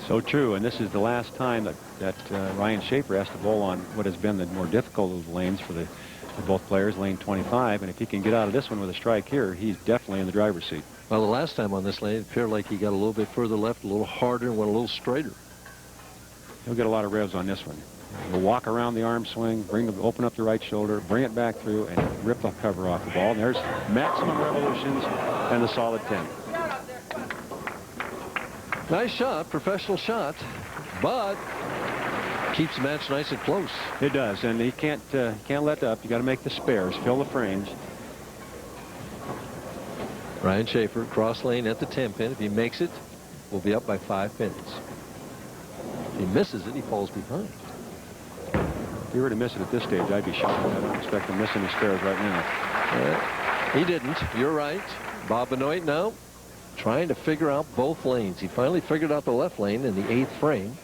So true, and this is the last time that Ryan Shafer has to bowl on what has been the more difficult of the lanes for both players, lane 25, and if he can get out of this one with a strike here, he's definitely in the driver's seat. Well, the last time on this lane, it appeared like he got a little bit further left, a little harder, and went a little straighter. He'll get a lot of revs on this one. He'll walk around the arm swing, open up the right shoulder, bring it back through, and rip the cover off the ball. And there's maximum revolutions and the solid 10. Nice shot, professional shot, but keeps the match nice and close. It does, and he can't let up. You got to make the spares, fill the frames. Ryan Shafer, cross lane at the 10-pin. If he makes it, we'll be up by 5 pins. If he misses it, he falls behind. If he were to miss it at this stage, I'd be shocked. I don't expect him missing his spares right now. He didn't. You're right. Bob Benoit now trying to figure out both lanes. He finally figured out the left lane in the 8th frame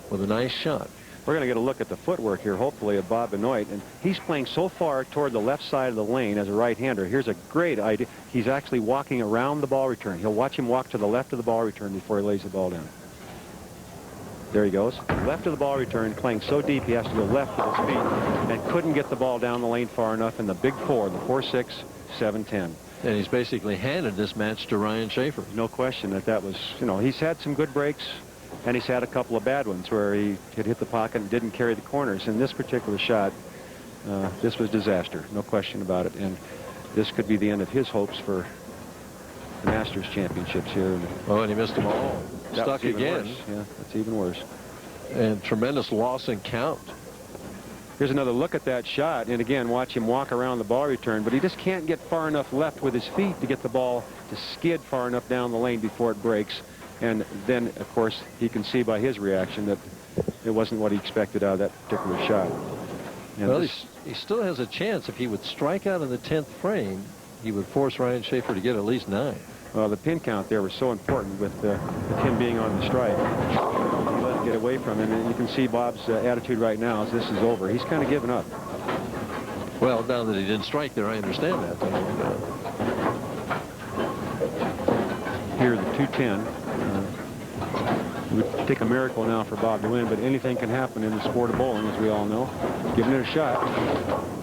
with a nice shot. We're going to get a look at the footwork here, hopefully, of Bob Benoit. And he's playing so far toward the left side of the lane as a right-hander. Here's a great idea. He's actually walking around the ball return. He'll watch him walk to the left of the ball return before he lays the ball down. There he goes. Left of the ball return, playing so deep he has to go left with his feet and couldn't get the ball down the lane far enough in the big 4, the 4-6, 7-10. And he's basically handed this match to Ryan Shafer. No question that was, he's had some good breaks, and he's had a couple of bad ones where he had hit the pocket and didn't carry the corners. In this particular shot, this was disaster, no question about it. And this could be the end of his hopes for the Masters championships here. Oh, and he missed them all. Stuck again. Worse. Yeah, that's even worse. And tremendous loss in count. Here's another look at that shot, and again, watch him walk around the ball return, but he just can't get far enough left with his feet to get the ball to skid far enough down the lane before it breaks. And then, of course, he can see by his reaction that it wasn't what he expected out of that particular shot. And well, he still has a chance. If he would strike out in the 10th frame, he would force Ryan Shafer to get at least 9. Well, the pin count there was so important with him being on the strike. He let it get away from him, and you can see Bob's attitude right now as this is over. He's kind of given up. Well, now that he didn't strike there, I understand that. Here, the 210. It would take a miracle now for Bob to win, but anything can happen in the sport of bowling, as we all know. Giving it a shot.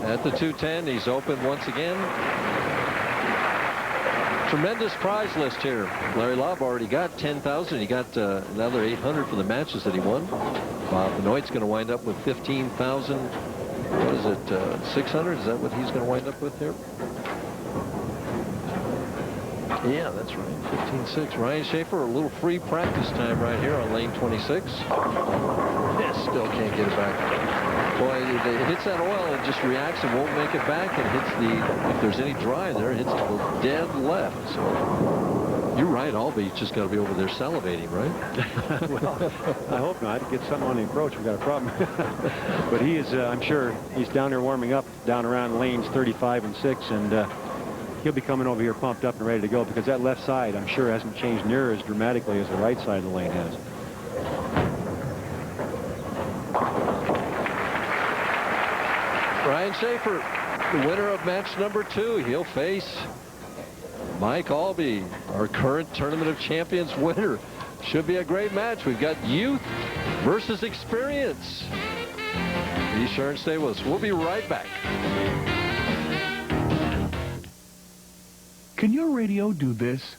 At the 210, he's open once again. Tremendous prize list here. Larry Laub already got 10,000. He got another 800 for the matches that he won. Bob Benoit's going to wind up with 15,000. What is it, 600? Is that what he's going to wind up with here? Yeah, that's right. 15-6. Ryan Shafer, a little free practice time right here on lane 26. Yeah, still can't get it back. Boy, it hits that oil and just reacts and won't make it back, and hits the, if there's any dry there, it hits the dead left. So you're right, Aulby's just got to be over there salivating, right? Well, I hope not. Get something on the approach, we've got a problem. But he is, I'm sure, he's down there warming up down around lanes 35 and 6, and he'll be coming over here pumped up and ready to go, because that left side, I'm sure, hasn't changed near as dramatically as the right side of the lane has. Ryan Shafer, the winner of match number 2. He'll face Mike Aulby, our current Tournament of Champions winner. Should be a great match. We've got youth versus experience. Be sure and stay with us. We'll be right back. Can your radio do this?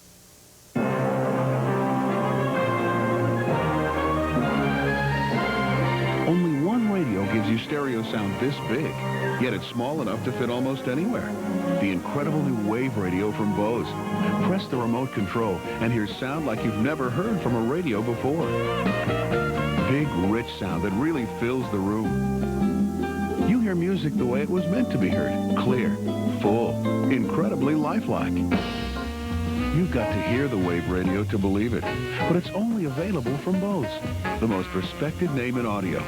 Only one radio gives you stereo sound this big, yet it's small enough to fit almost anywhere. The incredible new Wave radio from Bose. Press the remote control and hear sound like you've never heard from a radio before. Big, rich sound that really fills the room. You hear music the way it was meant to be heard. Clear, full, incredibly lifelike. You've got to hear the Wave Radio to believe it. But it's only available from Bose, the most respected name in audio.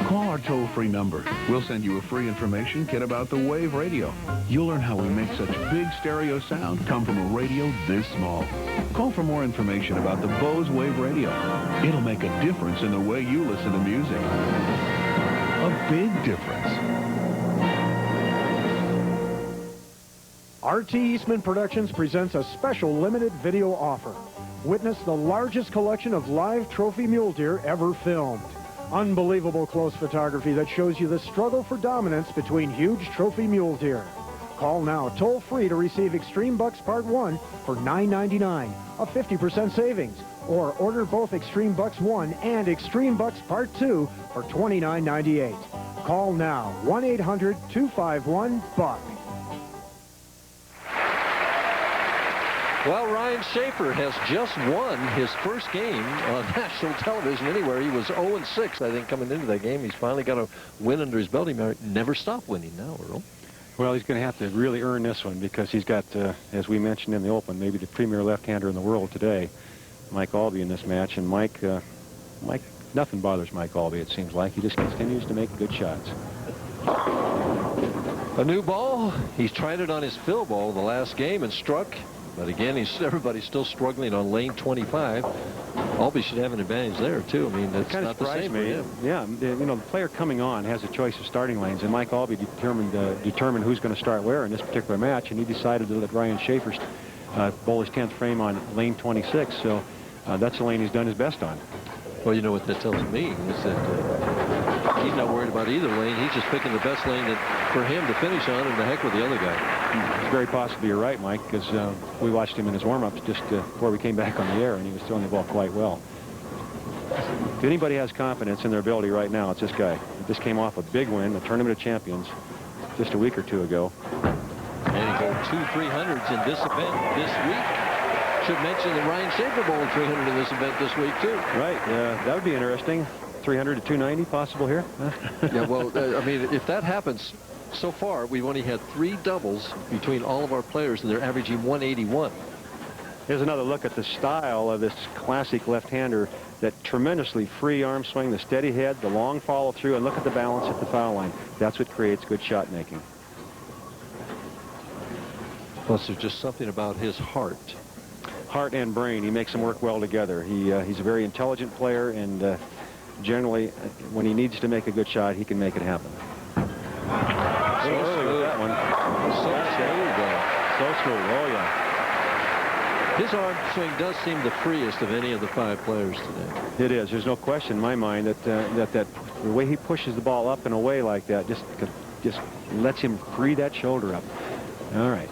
Call our toll-free number. We'll send you a free information kit about the Wave Radio. You'll learn how we make such big stereo sound come from a radio this small. Call for more information about the Bose Wave Radio. It'll make a difference in the way you listen to music. A big difference. RT Eastman Productions presents a special limited video offer. Witness the largest collection of live trophy mule deer ever filmed. Unbelievable close photography that shows you the struggle for dominance between huge trophy mule deer. Call now toll-free to receive Extreme Bucks Part 1 for $9.99, a 50% savings. Or order both Extreme Bucks 1 and Extreme Bucks Part 2 for $29.98. Call now, 1-800-251-BUCK. Well, Ryan Shafer has just won his first game on national television anywhere. He was 0-6, I think, coming into that game. He's finally got a win under his belt. He might never stop winning now, Earl. Well, he's going to have to really earn this one because he's got, as we mentioned in the Open, maybe the premier left-hander in the world today, Mike Aulby, in this match. And Mike, nothing bothers Mike Aulby, it seems like. He just continues to make good shots. A new ball. He's tried it on his fill ball the last game and struck. But again, everybody's still struggling on lane 25. Aulby should have an advantage there, too. I mean, that's kind of not the same for him. Yeah, you know, the player coming on has a choice of starting lanes, and Mike Aulby determined who's going to start where in this particular match, and he decided to let Ryan Shafer bowl his 10th frame on lane 26, so that's the lane he's done his best on. Well, you know what that tells me is that he's not worried about either lane. He's just picking the best lane for him to finish on, and the heck with the other guy. It's very possibly you're right, Mike, because we watched him in his warm-ups just before we came back on the air, and he was throwing the ball quite well. If anybody has confidence in their ability right now, it's this guy. He just came off a big win, the Tournament of Champions, just a week or two ago. And he bowled 2 300s in this event this week. Should mention that Ryan Shafer bowled 300 in this event this week, too. Right. That would be interesting. 300 to 290 possible here. Yeah, well, I mean, if that happens, so far, we've only had 3 doubles between all of our players, and they're averaging 181. Here's another look at the style of this classic left-hander, that tremendously free arm swing, the steady head, the long follow-through, and look at the balance at the foul line. That's what creates good shot making. Plus, there's just something about his heart. Heart and brain, he makes them work well together. He's a very intelligent player, and generally, when he needs to make a good shot, he can make it happen. So early with that one. So smooth. Oh, yeah. His arm swing does seem the freest of any of the 5 players today. It is. There's no question in my mind that the way he pushes the ball up and away like that just lets him free that shoulder up. All right.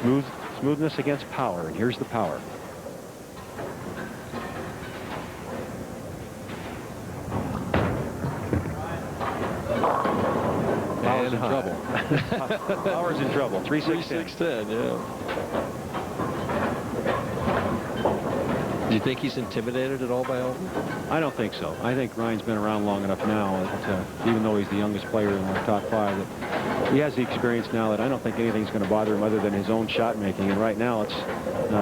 Smoothness against power, and here's the power. Power's in trouble. Power's in trouble. 3-6-10. Yeah. Do you think he's intimidated at all by Aulby? I don't think so. I think Ryan's been around long enough now that even though he's the youngest player in our top 5, that he has the experience now that I don't think anything's going to bother him other than his own shot making. And right now,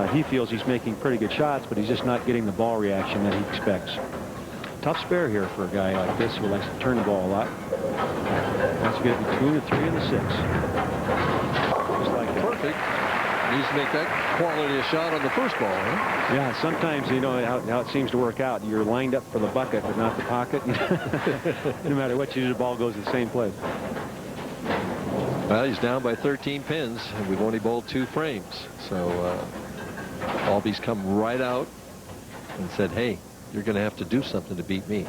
he feels he's making pretty good shots, but he's just not getting the ball reaction that he expects. Tough spare here for a guy like this who likes to turn the ball a lot. That's good between the 3 and the 6. Just like that. Perfect. Needs to make that quality of shot on the first ball, huh? Yeah, sometimes, you know, how it seems to work out. You're lined up for the bucket, but not the pocket. No matter what you do, the ball goes to the same place. Well, he's down by 13 pins, and we've only bowled 2 frames. So Aulby's come right out and said, hey, you're going to have to do something to beat me.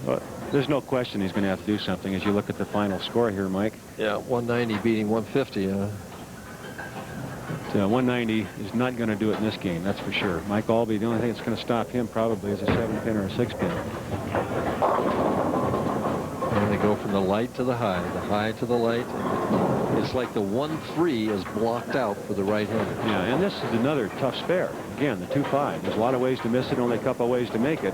Well, there's no question he's going to have to do something as you look at the final score here, Mike. Yeah, 190 beating 150. 190 is not going to do it in this game, that's for sure. Mike Aulby, the only thing that's going to stop him probably is a 7-pin or a 6-pin. And they go from the light to the high to the light. It's like the 1-3 is blocked out for the right-hander. Yeah, and this is another tough spare. Again, the 2-5. There's a lot of ways to miss it, only a couple of ways to make it.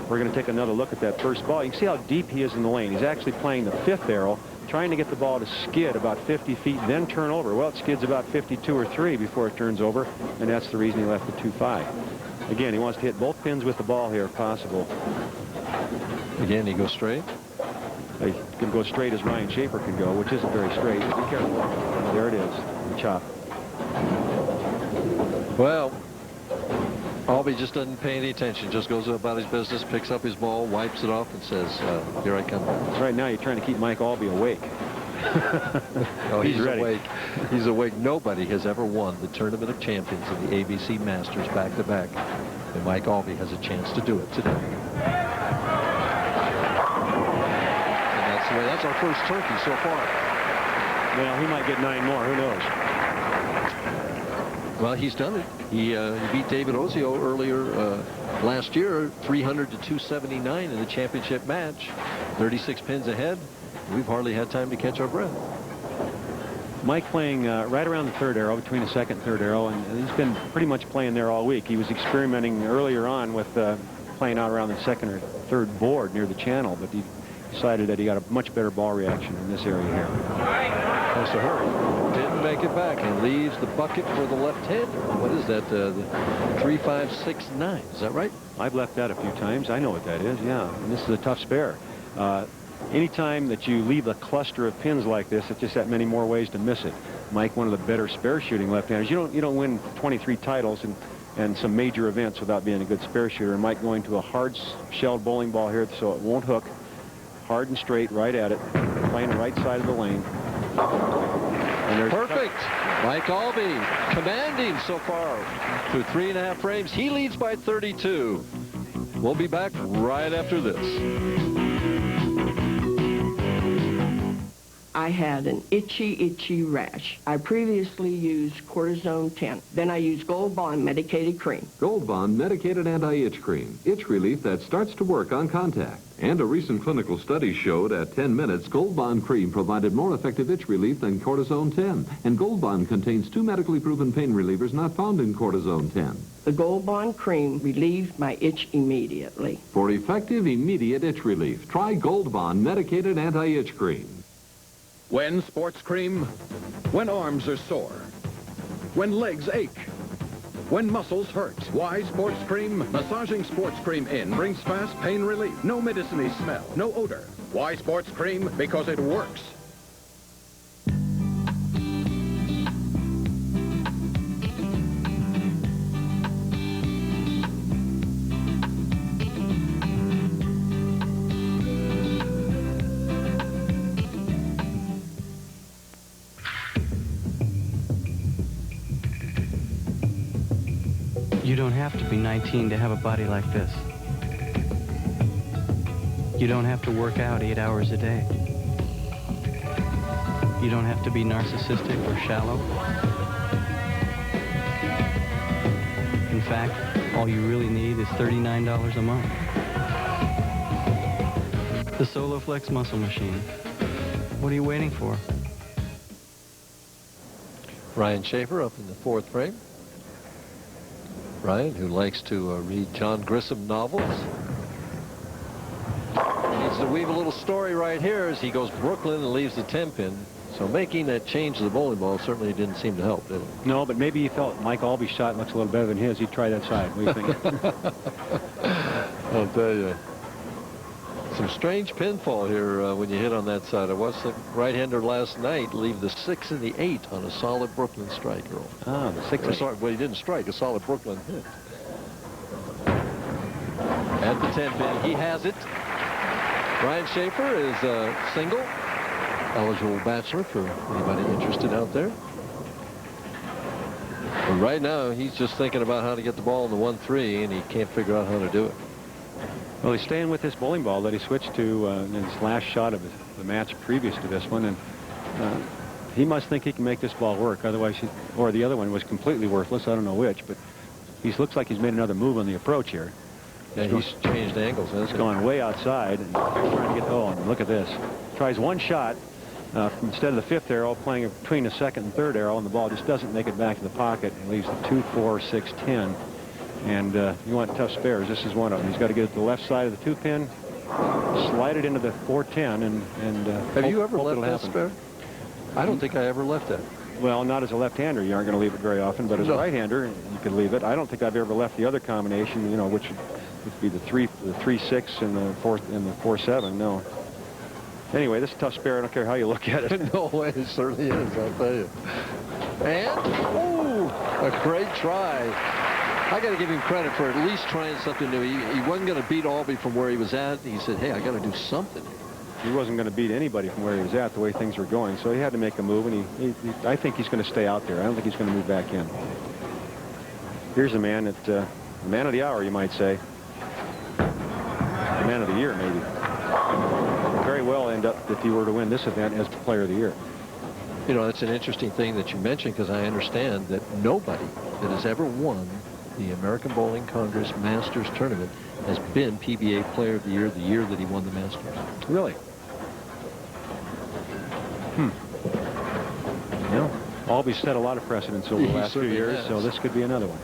We're going to take another look at that first ball. You can see how deep he is in the lane. He's actually playing the 5th arrow trying to get the ball to skid about 50 feet, then turn over. Well, it skids about 52 or 3 before it turns over, and that's the reason he left the 2-5. Again, he wants to hit both pins with the ball here if possible. Again, he goes straight. He can go straight as Ryan Shafer can go, which isn't very straight. Be careful. There it is. Chop. Well, Aulby just doesn't pay any attention. Just goes about his business, picks up his ball, wipes it off, and says, here I come. Right now, you're trying to keep Mike Aulby awake. Oh, he's ready. awake. He's awake. Nobody has ever won the Tournament of Champions in the ABC Masters back-to-back. And Mike Aulby has a chance to do it today. And that's the way. That's our first turkey so far. Well, he might get 9 more. Who knows? Well, he's done it. He beat David Ozio earlier last year, 300 to 279 in the championship match. 36 pins ahead. We've hardly had time to catch our breath. Mike playing right around the 3rd arrow, between the 2nd and 3rd arrow, and he's been pretty much playing there all week. He was experimenting earlier on with playing out around the 2nd or 3rd board near the channel, but he decided that he got a much better ball reaction in this area here. Has to hurry. Didn't make it back and leaves the bucket for the left-hander. What is that? The 3-5-6-9. Is that right? I've left that a few times. I know what that is, yeah. And this is a tough spare. Anytime that you leave a cluster of pins like this, it's just that many more ways to miss it. Mike, one of the better spare shooting left-handers. You don't win 23 titles and some major events without being a good spare shooter. And Mike going to a hard-shelled bowling ball here so it won't hook. Hard and straight, right at it. Playing the right side of the lane. And perfect. Mike Aulby commanding so far through 3.5 frames. He leads by 32. We'll be back right after this. I had an itchy rash. I previously used cortisone 10. Then I used Gold Bond medicated cream. Gold Bond medicated anti-itch cream. Itch relief that starts to work on contact. And a recent clinical study showed at 10 minutes, Gold Bond cream provided more effective itch relief than cortisone 10. And Gold Bond contains 2 medically proven pain relievers not found in cortisone 10. The Gold Bond cream relieved my itch immediately. For effective, immediate itch relief, try Gold Bond medicated anti-itch cream. When sports cream? When arms are sore. When legs ache. When muscles hurt. Why sports cream? Massaging sports cream in brings fast pain relief. No medicine-y smell. No odor. Why sports cream? Because it works. You don't have to be 19 to have a body like this. You don't have to work out 8 hours a day. You don't have to be narcissistic or shallow. In fact, all you really need is $39 a month. The SoloFlex Muscle Machine. What are you waiting for? Ryan Shafer up in the 4th frame. Ryan, who likes to read John Grisham novels. Needs to weave a little story right here as he goes Brooklyn and leaves the 10-pin. So making that change to the bowling ball certainly didn't seem to help, did it? No, but maybe he felt Mike Aulby's shot looks a little better than his. He'd try that side. What do you think? I'll tell you. Some strange pinfall here when you hit on that side. I watched the right-hander last night leave the 6 and the 8 on a solid Brooklyn strike roll. Ah, the 6 and 8. Sorry, well, he didn't strike. A solid Brooklyn hit. At the 10-pin, he has it. Ryan Shafer is a single. Eligible bachelor for anybody interested out there. But right now, he's just thinking about how to get the ball in the 1-3, and he can't figure out how to do it. Well, he's staying with this bowling ball that he switched to in his last shot of the match previous to this one, and he must think he can make this ball work. Otherwise, or the other one was completely worthless. I don't know which, but he looks like he's made another move on the approach here. Yeah, he's changed angles. He's gone way outside and trying to get. Oh, and look at this. Tries one shot instead of the 5th arrow, playing between the 2nd and 3rd arrow, and the ball just doesn't make it back to the pocket. It leaves the 2, 4, 6, 10. And you want tough spares. This is one of them. He's got to get it to the left side of the 2-pin, slide it into the 410 and have you ever hope left it'll that happen. spare? I don't think I ever left that. Well, not as a left-hander. You aren't going to leave it very often, but as a right-hander, you could leave it. I don't think I've ever left the other combination, you know, which would be the 3-6 and the 4-7. No. Anyway, this is a tough spare. I don't care how you look at it. No way, it certainly is, I'll tell you. And, a great try. I got to give him credit for at least trying something new. He wasn't going to beat Aulby from where he was at. He said, hey, I got to do something here. He wasn't going to beat anybody from where he was at, the way things were going. So he had to make a move, and I think he's going to stay out there. I don't think he's going to move back in. Here's a man that, the man of the hour, you might say. The man of the year, maybe. Very well end up, if he were to win this event, as player of the year. You know, it's an interesting thing that you mentioned, because I understand that nobody that has ever won the American Bowling Congress Masters Tournament has been PBA Player of the year that he won the Masters. Really? No. Aulby set a lot of precedents over the last few years, so this could be another one.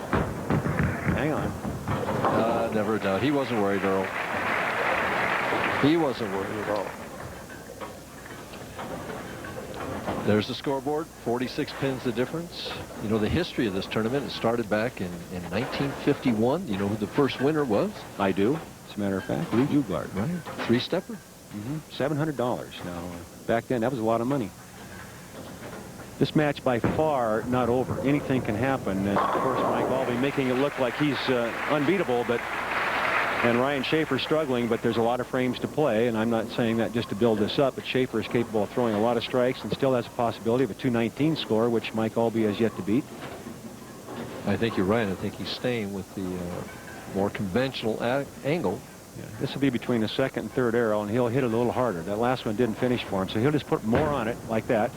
Hang on. Never a doubt. He wasn't worried, Earl. He wasn't worried at all. There's the scoreboard, 46 pins the difference. You know, the history of this tournament, it started back in 1951. You know who the first winner was? I do, as a matter of fact. Lee Juglard. Right. Three-stepper. $700. Now, back then, that was a lot of money. This match, by far, not over. Anything can happen. And, of course, Mike Aulby making it look like he's unbeatable, and Ryan Shafer struggling, but there's a lot of frames to play, and I'm not saying that just to build this up, but Shafer is capable of throwing a lot of strikes and still has a possibility of a 219 score, which Mike Aulby has yet to beat. I think you're right. I think he's staying with the more conventional angle. Yeah, this will be between the second and third arrow, and he'll hit it a little harder. That last one didn't finish for him, so he'll just put more on it like that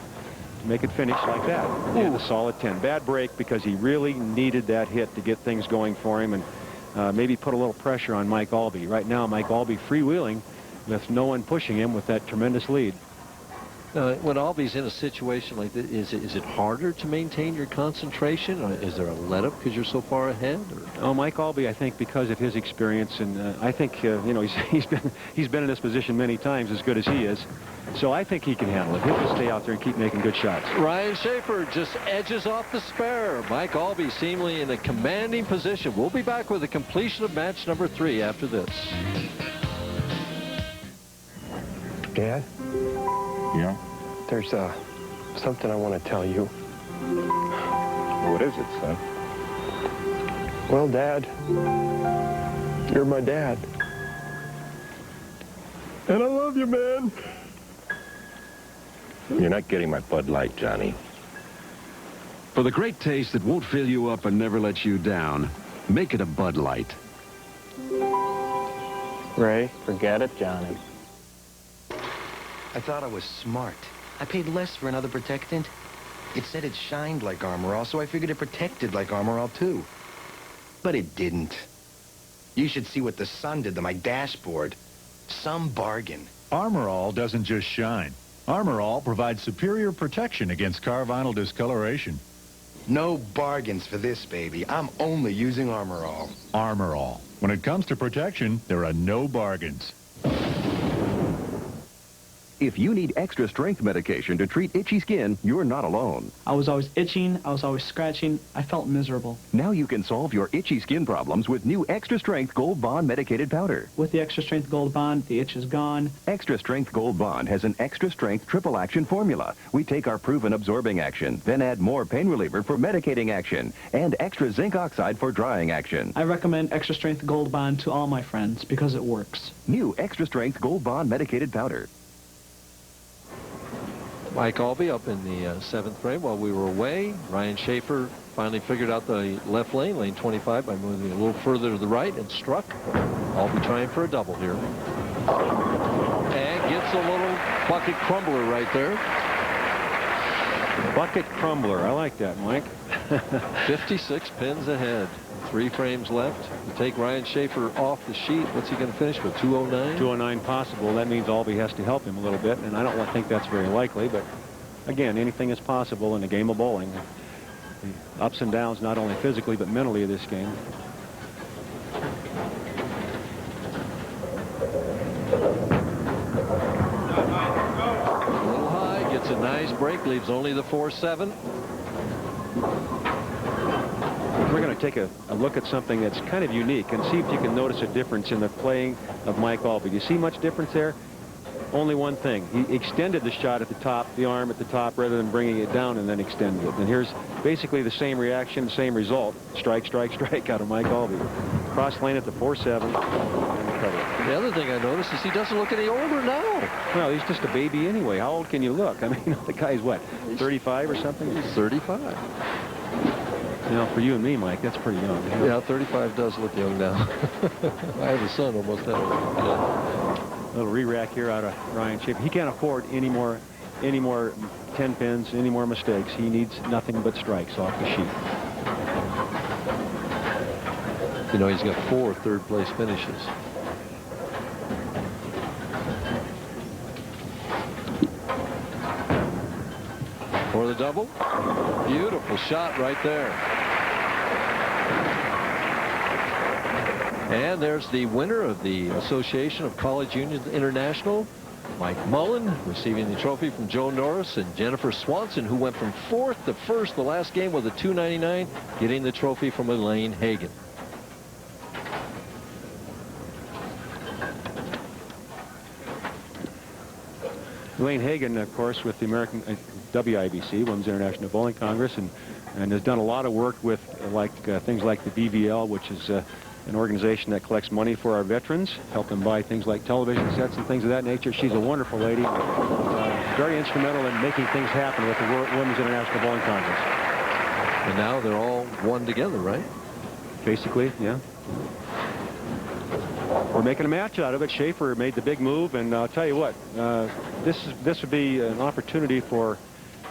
to make it finish like that. And a solid 10. Bad break because he really needed that hit to get things going for him, and maybe put a little pressure on Mike Aulby. Right now, Mike Aulby freewheeling with no one pushing him with that tremendous lead. When Aulby's in a situation like this, is it harder to maintain your concentration? Or is there a let-up because you're so far ahead? Or? Oh, Mike Aulby, I think, because of his experience, and I think you know, he's been in this position many times, as good as he is. So I think he can handle it. He'll just stay out there and keep making good shots. Ryan Shafer just edges off the spare. Mike Aulby seemingly in a commanding position. We'll be back with the completion of match number 3 after this. Dad? Yeah? There's something I want to tell you. What is it, son? Well, Dad, you're my dad. And I love you, man. You're not getting my Bud Light, Johnny. For the great taste that won't fill you up and never lets you down, make it a Bud Light. Ray, forget it, Johnny. I thought I was smart. I paid less for another protectant. It said it shined like Armor All, so I figured it protected like Armor All, too. But it didn't. You should see what the sun did to my dashboard. Some bargain. Armor All doesn't just shine. Armor All provides superior protection against car vinyl discoloration. No bargains for this, baby. I'm only using Armor All. Armor All. When it comes to protection, there are no bargains. If you need extra strength medication to treat itchy skin, you're not alone. I was always itching. I was always scratching. I felt miserable. Now you can solve your itchy skin problems with new Extra Strength Gold Bond medicated powder. With the Extra Strength Gold Bond, the itch is gone. Extra Strength Gold Bond has an extra strength triple action formula. We take our proven absorbing action, then add more pain reliever for medicating action, and extra zinc oxide for drying action. I recommend Extra Strength Gold Bond to all my friends because it works. New Extra Strength Gold Bond medicated powder. Mike Aulby up in the 7th frame while we were away. Ryan Shafer finally figured out the left lane, lane 25, by moving a little further to the right and struck. Aulby trying for a double here. And gets a little bucket crumbler right there. Bucket crumbler. I like that, Mike. 56 pins ahead. 3 frames left. To take Ryan Shafer off the sheet, what's he going to finish with, 209? 209 possible. That means Aulby has to help him a little bit, and I don't think that's very likely, but again, anything is possible in a game of bowling. The ups and downs, not only physically, but mentally of this game. ice break leaves only the 4-7. We're going to take a look at something that's kind of unique and see if you can notice a difference in the playing of Mike Aulby. Do you see much difference there? Only one thing. He extended the shot at the top, the arm at the top, rather than bringing it down and then extending it. And here's basically the same reaction, same result. Strike, strike, strike out of Mike Aulby. Cross lane at the 4-7. The other thing I noticed is he doesn't look any older now. Well, he's just a baby anyway. How old can you look? I mean, the guy's what, 35 or something? He's 35. You know, for you and me, Mike, that's pretty young. Yeah, 35 does look young now. I have a son almost that old. A little re-rack here out of Ryan Shafer. He can't afford any more 10 pins, any more mistakes. He needs nothing but strikes off the sheet. You know, he's got 4 third-place finishes. For the double. Beautiful shot right there. And there's the winner of the Association of College Unions International, Mike Mullen, receiving the trophy from Joe Norris, and Jennifer Swanson, who went from 4th to 1st the last game with a 299, getting the trophy from Elaine Hagan. Elaine Hagan, of course, with the American WIBC, Women's International Bowling Congress, and has done a lot of work with things like the BVL, which is an organization that collects money for our veterans, help them buy things like television sets and things of that nature. She's a wonderful lady, very instrumental in making things happen with the Women's International Bowling Congress. And now they're all one together, right? Basically, yeah. We're making a match out of it. Shafer made the big move, and I'll tell you what, this would be an opportunity for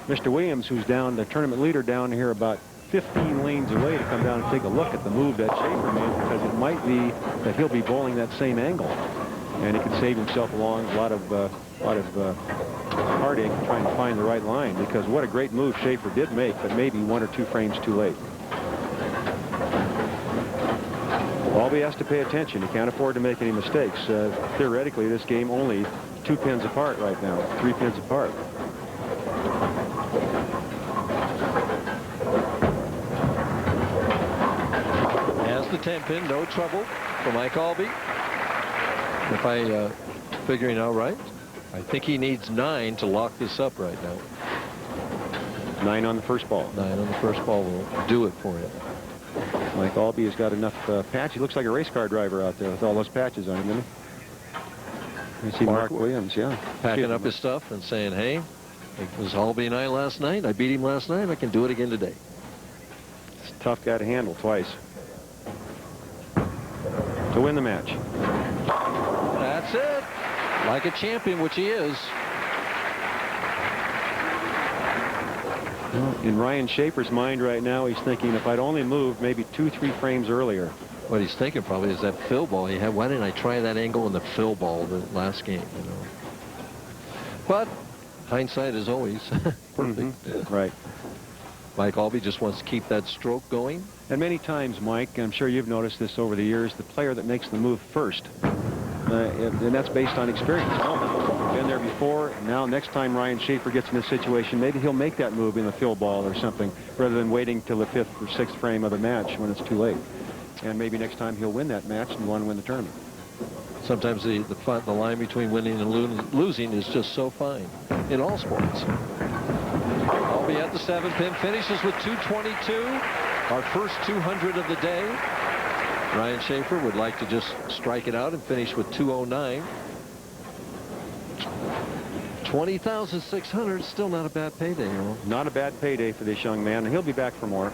Mr. Williams, who's down, the tournament leader down here about 15 lanes away, to come down and take a look at the move that Shafer made, because it might be that he'll be bowling that same angle, and he could save himself a lot of heartache trying to find the right line, because what a great move Shafer did make, but maybe 1 or 2 frames too late. Aulby has to pay attention. He can't afford to make any mistakes. Theoretically, this game only 2 pins apart right now, 3 pins apart. Has the 10 pin, no trouble for Mike Aulby. If I figuring out right, I think he needs 9 to lock this up right now. 9 on the first ball. 9 on the first ball will do it for him. Mike Aulby has got enough patch. He looks like a race car driver out there with all those patches on him, doesn't he? I see Mark Williams, yeah. Packing up his stuff and saying, hey, it was Aulby and I last night. I beat him last night. I can do it again today. It's a tough guy to handle twice. To win the match. That's it. Like a champion, which he is. In Ryan Shafer's mind right now, he's thinking, if I'd only moved maybe 2-3 frames earlier. What he's thinking probably is that fill ball he had. Why didn't I try that angle in the fill ball the last game? You know. But hindsight is always perfect. Right. Mike Aulby just wants to keep that stroke going. And many times, Mike, I'm sure you've noticed this over the years, the player that makes the move first, and that's based on experience. Been there before. Now, next time Ryan Shafer gets in this situation, maybe he'll make that move in the fill ball or something, rather than waiting till the 5th or 6th frame of the match when it's too late. And maybe next time he'll win that match and want to win the tournament. Sometimes the line between winning and losing is just so fine in all sports. Aulby at the 7-pin, finishes with 222, our first 200 of the day. Ryan Shafer would like to just strike it out and finish with 209. 20,600, still not a bad payday, you know. Not a bad payday for this young man, and he'll be back for more.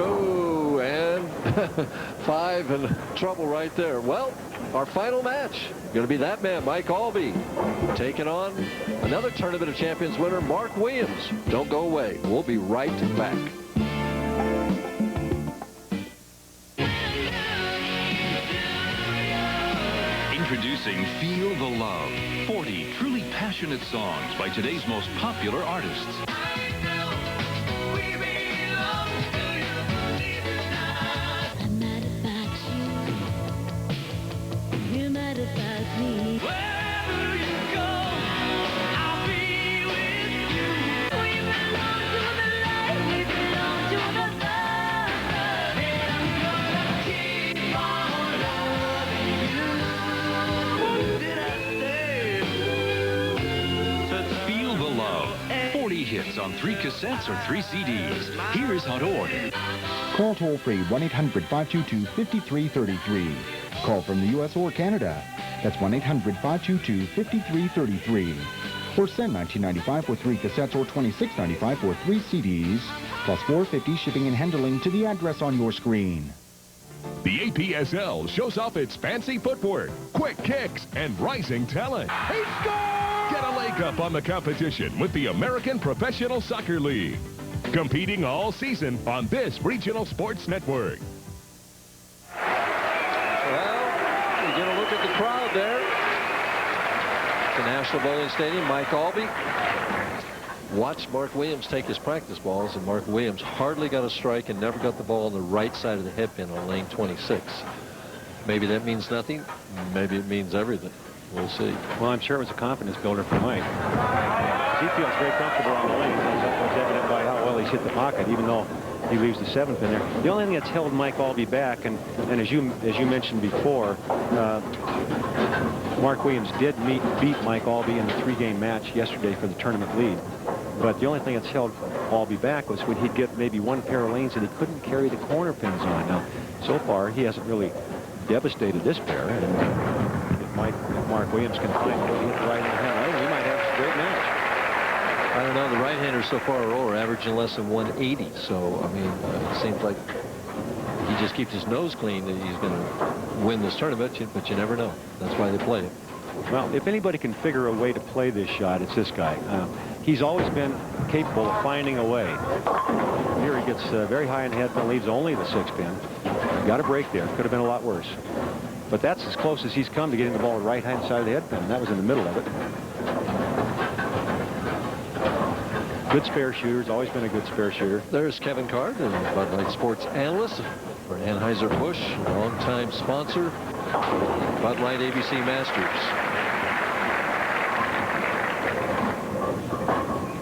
Oh, and 5 and trouble right there. Well, our final match going to be that man, Mike Aulby, taking on another Tournament of Champions winner, Mark Williams. Don't go away. We'll be right back. Introducing Feel the Love, 40 truly passionate songs by today's most popular artists. I'm mad about you. You're mad about wins on 3 cassettes or 3 CDs. Here's how to order. Call toll-free 1-800-522-5333. Call from the U.S. or Canada. That's 1-800-522-5333. Or send $19.95 for 3 cassettes or $26.95 for 3 CDs, plus $4.50 shipping and handling to the address on your screen. The APSL shows off its fancy footwork, quick kicks, and rising talent. He scored! Get a leg up on the competition with the American Professional Soccer League. Competing all season on this regional sports network. Well, you get a look at the crowd there. The National Bowling Stadium, Mike Aulby watched Mark Williams take his practice balls, and Mark Williams hardly got a strike and never got the ball on the right side of the headpin on lane 26. Maybe that means nothing. Maybe it means everything. We'll see. Well, I'm sure it was a confidence builder for Mike. He feels very comfortable on the lane. That's evident by how well he's hit the pocket, even though he leaves the 7th in there. The only thing that's held Mike Aulby back, and as you mentioned before, Mark Williams did beat Mike Aulby in the 3-game match yesterday for the tournament lead. But the only thing that's held Aulby back was when he'd get maybe one pair of lanes that he couldn't carry the corner pins on. Now, so far, he hasn't really devastated this pair. And if Mark Williams can find a way to hit the right-hand lane, we might have a great match. I don't know. The right-handers so far are averaging less than 180. So, I mean, it seems like he just keeps his nose clean that he's going to win this tournament, but you never know. That's why they play it. Well, if anybody can figure a way to play this shot, it's this guy. He's always been capable of finding a way. Here he gets very high in the head and leaves only the 6-pin. Got a break there. Could have been a lot worse. But that's as close as he's come to getting the ball on the right-hand side of the head pin. That was in the middle of it. Good spare shooter. He's always been a good spare shooter. There's Kevin Card, the Bud Light sports analyst for Anheuser-Busch, longtime sponsor, Bud Light ABC Masters.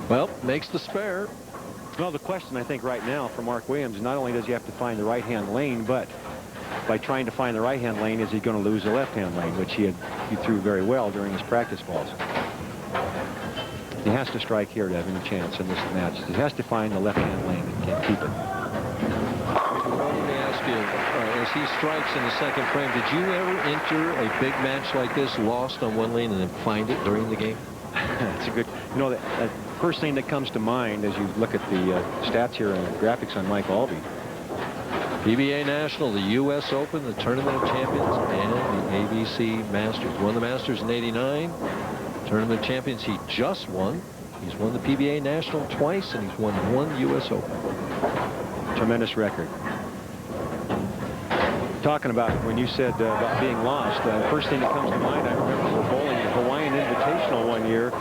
Well, makes the spare. Well, the question, I think, right now for Mark Williams, not only does he have to find the right-hand lane, but by trying to find the right-hand lane, is he going to lose the left-hand lane, which he threw very well during his practice balls. He has to strike here to have any chance in this match. He has to find the left-hand lane and can't keep it. Well, let me ask you, as he strikes in the 2nd frame, did you ever enter a big match like this, lost on one lane, and then find it during the game? That's a good, you know, that first thing that comes to mind as you look at the stats here and the graphics on Mike Aulby. PBA National, the U.S. Open, the Tournament of Champions, and the ABC Masters. Won the Masters in '89. Tournament of Champions he just won. He's won the PBA National twice, and he's won 1 U.S. Open. Tremendous record. Talking about when you said about being lost, the first thing that comes to mind, I remember we're bowling the Hawaiian Invitational one year.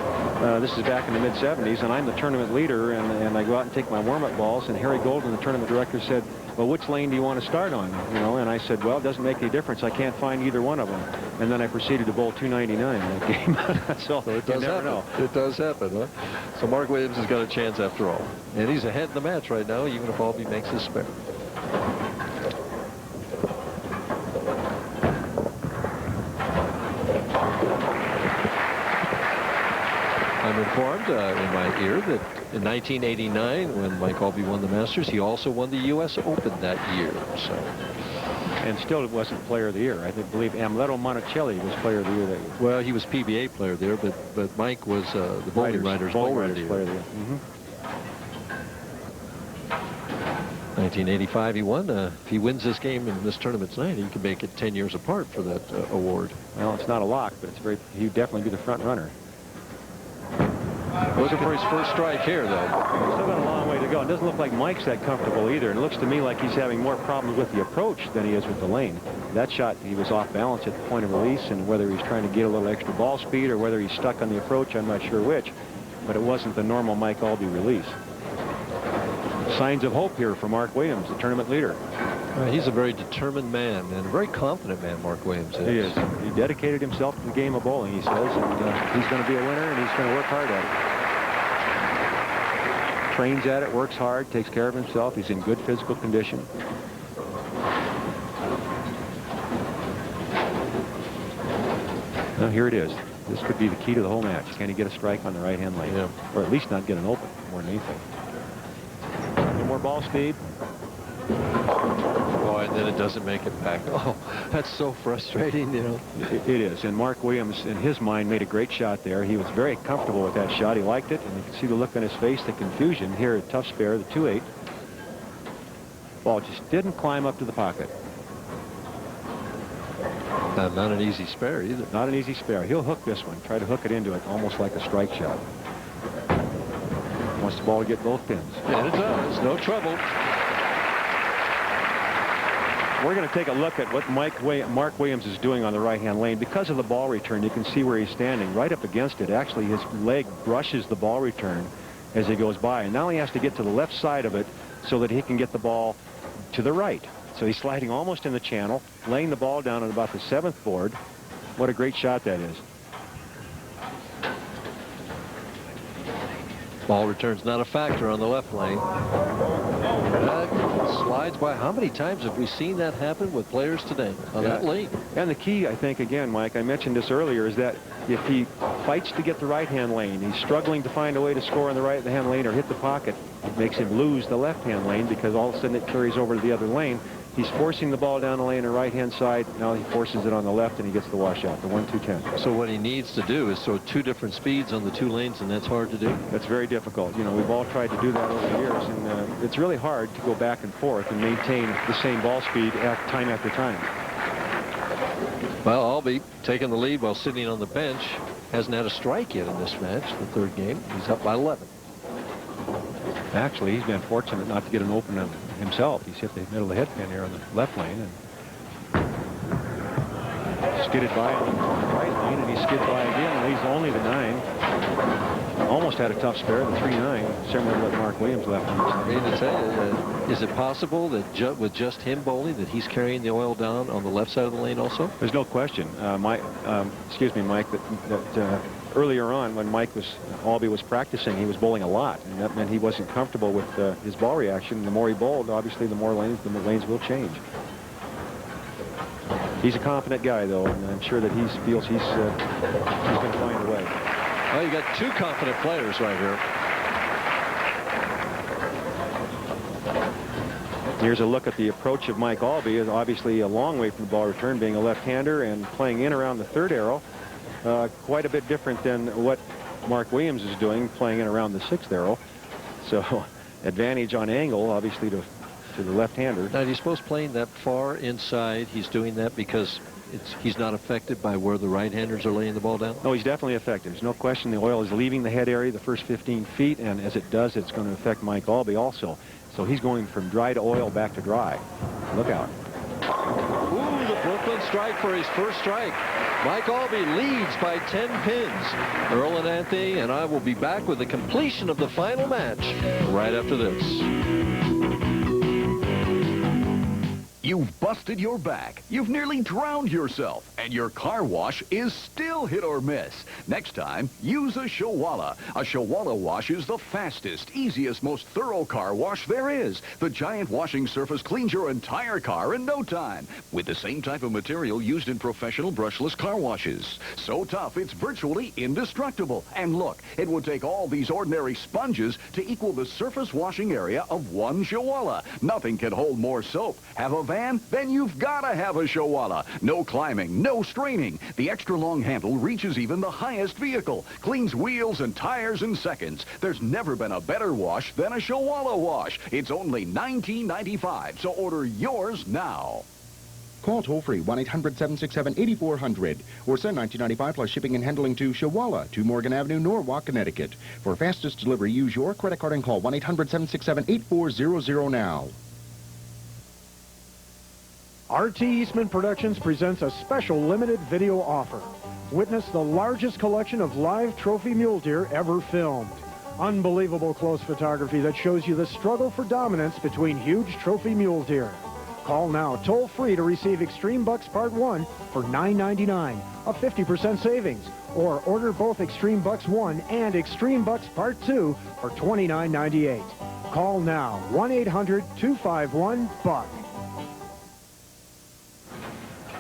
This is back in the mid-'70s, and I'm the tournament leader, and I go out and take my warm-up balls, and Harry Golden, the tournament director, said, well, which lane do you want to start on? You know, and I said, well, it doesn't make any difference. I can't find either one of them. And then I proceeded to bowl 299 in that game. So it does happen. It does happen, huh? So Mark Williams has got a chance after all. And he's ahead in the match right now, even if Aulby makes his spare. I'm informed in my ear that in 1989, when Mike Aulby won the Masters, he also won the U.S. Open that year. So, and still it wasn't Player of the Year. I believe Amleto Monticelli was Player of the Year that year. Well, he was PBA Player of the Year, but Mike was the Bowling Writers Player of the Year. 1985, he won. If he wins this game in this tournament tonight, he could make it 10 years apart for that award. Well, it's not a lock, but it's he'd definitely be the front runner. Looking for his first strike here, though. Still got a long way to go. It doesn't look like Mike's that comfortable either. And it looks to me like he's having more problems with the approach than he is with the lane. That shot, he was off balance at the point of release, and whether he's trying to get a little extra ball speed or whether he's stuck on the approach, I'm not sure which. But it wasn't the normal Mike Aulby release. Signs of hope here for Mark Williams, the tournament leader. He's a very determined man and a very confident man, Mark Williams is. He is. He dedicated himself to the game of bowling, he says, and he's going to be a winner, and he's going to work hard at it. Trains at it, works hard, takes care of himself. He's in good physical condition. Now here it is. This could be the key to the whole match. Can he get a strike on the right-hand lane? Yeah. Or at least not get an open, more or anything. No more ball speed. Boy, and then it doesn't make it back. Oh, that's so frustrating, you know. It is, and Mark Williams, in his mind, made a great shot there. He was very comfortable with that shot. He liked it, and you can see the look on his face, the confusion here at tough spare, the 2-8. Ball just didn't climb up to the pocket. Not an easy spare either. Not an easy spare. He'll hook this one, try to hook it into it, almost like a strike shot. Wants the ball to get both pins. And it does. No trouble. We're going to take a look at what Mark Williams is doing on the right-hand lane. Because of the ball return, you can see where he's standing right up against it. Actually, his leg brushes the ball return as he goes by. And now he has to get to the left side of it so that he can get the ball to the right. So he's sliding almost in the channel, laying the ball down at about the 7th board. What a great shot that is. Ball return's not a factor on the left lane. That slides by. How many times have we seen that happen with players today on that lane? And the key, I think, again, Mike, I mentioned this earlier, is that if he fights to get the right-hand lane, he's struggling to find a way to score on the right-hand lane or hit the pocket, it makes him lose the left-hand lane because all of a sudden it carries over to the other lane. He's forcing the ball down the lane on the right-hand side. Now he forces it on the left, and he gets the washout, the 1-2-10. So what he needs to do is throw two different speeds on the two lanes, and that's hard to do. That's very difficult. You know, we've all tried to do that over the years, and it's really hard to go back and forth and maintain the same ball speed time after time. Well, Aulby taking the lead while sitting on the bench. Hasn't had a strike yet in this match, the third game. He's up by 11. Actually, he's been fortunate not to get an open himself. He's hit the middle of the head pin here on the left lane and skidded by on the right lane, and he skidded by again and leaves only the 9. Almost had a tough spare, the 3-9, similar to what Mark Williams left on. I mean to say, is it possible that with just him bowling that he's carrying the oil down on the left side of the lane also? There's no question. Excuse me, Mike, that earlier on when Aulby was practicing, he was bowling a lot, and that meant he wasn't comfortable with his ball reaction. The more he bowled, obviously, the lanes will change. He's a confident guy, though, and I'm sure that he feels he's going to find a way. Well, you got two confident players right here. Here's a look at the approach of Mike Aulby. Is obviously a long way from the ball return, being a left-hander and playing in around the 3rd arrow. Quite a bit different than what Mark Williams is doing, playing in around the 6th arrow. So advantage on angle, obviously, to the left-hander. Now, do you suppose playing that far inside, he's doing that because he's not affected by where the right-handers are laying the ball down? No, he's definitely affected. There's no question the oil is leaving the head area the first 15 feet, and as it does, it's going to affect Mike Aulby also. So he's going from dry to oil back to dry. Look out. Ooh, the Brooklyn strike for his first strike. Mike Aulby leads by 10 pins. Earl and Anthony and I will be back with the completion of the final match right after this. You've busted your back. You've nearly drowned yourself. And your car wash is still hit or miss. Next time, use a Shawala. A Shawala wash is the fastest, easiest, most thorough car wash there is. The giant washing surface cleans your entire car in no time. With the same type of material used in professional brushless car washes. So tough, it's virtually indestructible. And look, it would take all these ordinary sponges to equal the surface washing area of one Shawala. Nothing can hold more soap. Have a van? Then you've got to have a Shawala. No climbing, no straining. The extra long handle reaches even the highest vehicle. Cleans wheels and tires in seconds. There's never been a better wash than a Shawala wash. It's only $19.95, so order yours now. Call toll-free 1-800-767-8400 or send $19.95 plus shipping and handling to Shawala, 2 Morgan Avenue, Norwalk, Connecticut. For fastest delivery, use your credit card and call 1-800-767-8400 now. RT Eastman Productions presents a special limited video offer. Witness the largest collection of live trophy mule deer ever filmed. Unbelievable close photography that shows you the struggle for dominance between huge trophy mule deer. Call now toll-free to receive Extreme Bucks Part 1 for $9.99, a 50% savings. Or order both Extreme Bucks 1 and Extreme Bucks Part 2 for $29.98. Call now, 1-800-251-BUCK.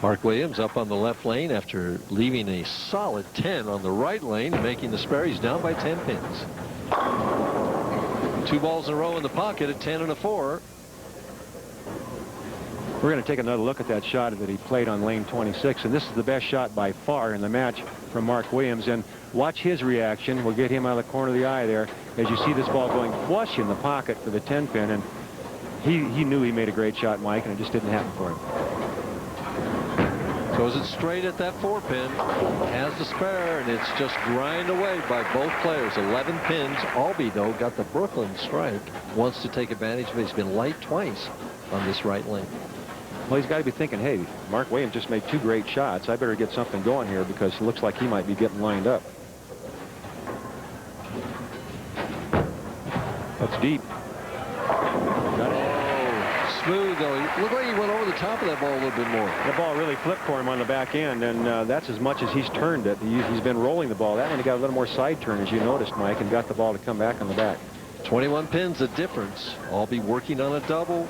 Mark Williams up on the left lane after leaving a solid 10 on the right lane and making the spare. He's down by 10 pins. 2 balls in a row in the pocket at 10 and a 4. We're going to take another look at that shot that he played on lane 26, and this is the best shot by far in the match from Mark Williams. And watch his reaction. We'll get him out of the corner of the eye there as you see this ball going flush in the pocket for the 10-pin. And he knew he made a great shot, Mike, and it just didn't happen for him. Goes it straight at that 4-pin. Has the spare, and it's just grind away by both players. 11 pins. Aulby, though, got the Brooklyn strike. Wants to take advantage of it. He's been light twice on this right lane. Well, he's got to be thinking, hey, Mark Williams just made 2 great shots. I better get something going here because it looks like he might be getting lined up. That's deep. Got it. Oh, smooth, though. It looked like he went over the top of that ball a little bit more. The ball really flipped for him on the back end, and that's as much as he's turned it. He's been rolling the ball. That one he got a little more side turn, as you noticed, Mike, and got the ball to come back on the back. 21 pins, the difference. Aulby working on a double.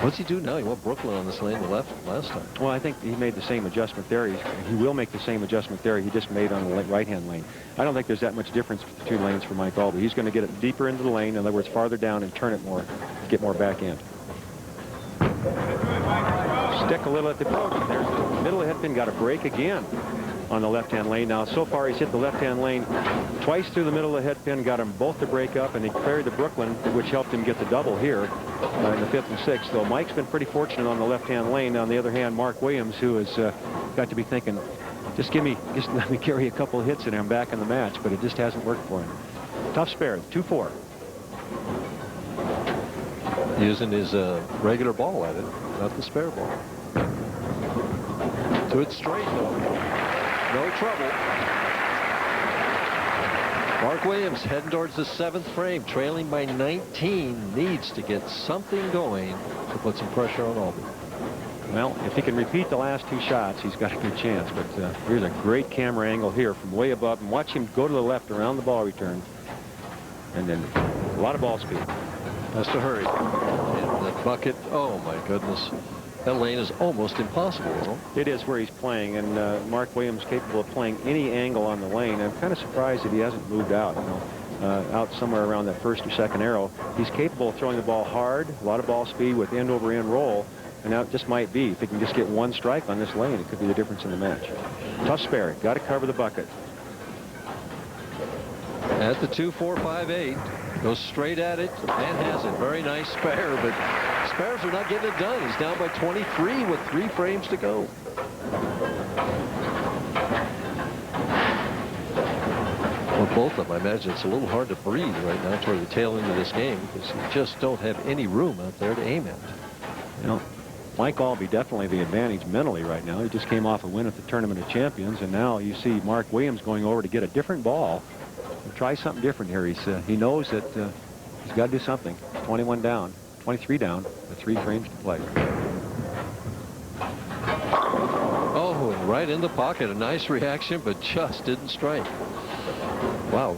What's he do now? He went Brooklyn on this lane the left last time. Well, I think he made the same adjustment there. He will make the same adjustment there he just made on the right-hand lane. I don't think there's that much difference between the 2 lanes for Mike Aulby. He's going to get it deeper into the lane, in other words, farther down and turn it more, get more back end. Stick a little at the approach. There's the middle of the head pin, got a break again on the left-hand lane. Now, so far, he's hit the left-hand lane twice through the middle of the head pin, got them both to break up, and he carried the Brooklyn, which helped him get the double here in the 5th and 6th. So Mike's been pretty fortunate on the left-hand lane. On the other hand, Mark Williams, who has got to be thinking, just let me carry a couple of hits and I'm back in the match, but it just hasn't worked for him. Tough spare, 2-4. Using his regular ball at it, not the spare ball. To it straight, though. No trouble. Mark Williams heading towards the 7th frame, trailing by 19. Needs to get something going to put some pressure on Aulby. Well, if he can repeat the last 2 shots, he's got a good chance. But here's a great camera angle here from way above, and watch him go to the left around the ball return. And then a lot of ball speed. Has to hurry. And the bucket, oh my goodness. That lane is almost impossible, you know? It is where he's playing, and Mark Williams capable of playing any angle on the lane. I'm kind of surprised that he hasn't moved out, you know, out somewhere around that 1st or 2nd arrow. He's capable of throwing the ball hard, a lot of ball speed with end-over-end roll, and now it just might be. If he can just get 1 strike on this lane, it could be the difference in the match. Tough spare. Got to cover the bucket. At the 2-4-5-8. Goes straight at it and has it. Very nice spare, but spares are not getting it done. He's down by 23 with 3 frames to go. Well, both of them, I imagine it's a little hard to breathe right now toward the tail end of this game because you just don't have any room out there to aim at. You know, Mike Aulby definitely the advantage mentally right now. He just came off a win at the Tournament of Champions, and now you see Mark Williams going over to get a different ball. Try something different here. He knows that he's got to do something. 21 down, 23 down, with 3 frames to play. Oh, and right in the pocket. A nice reaction, but just didn't strike. Wow.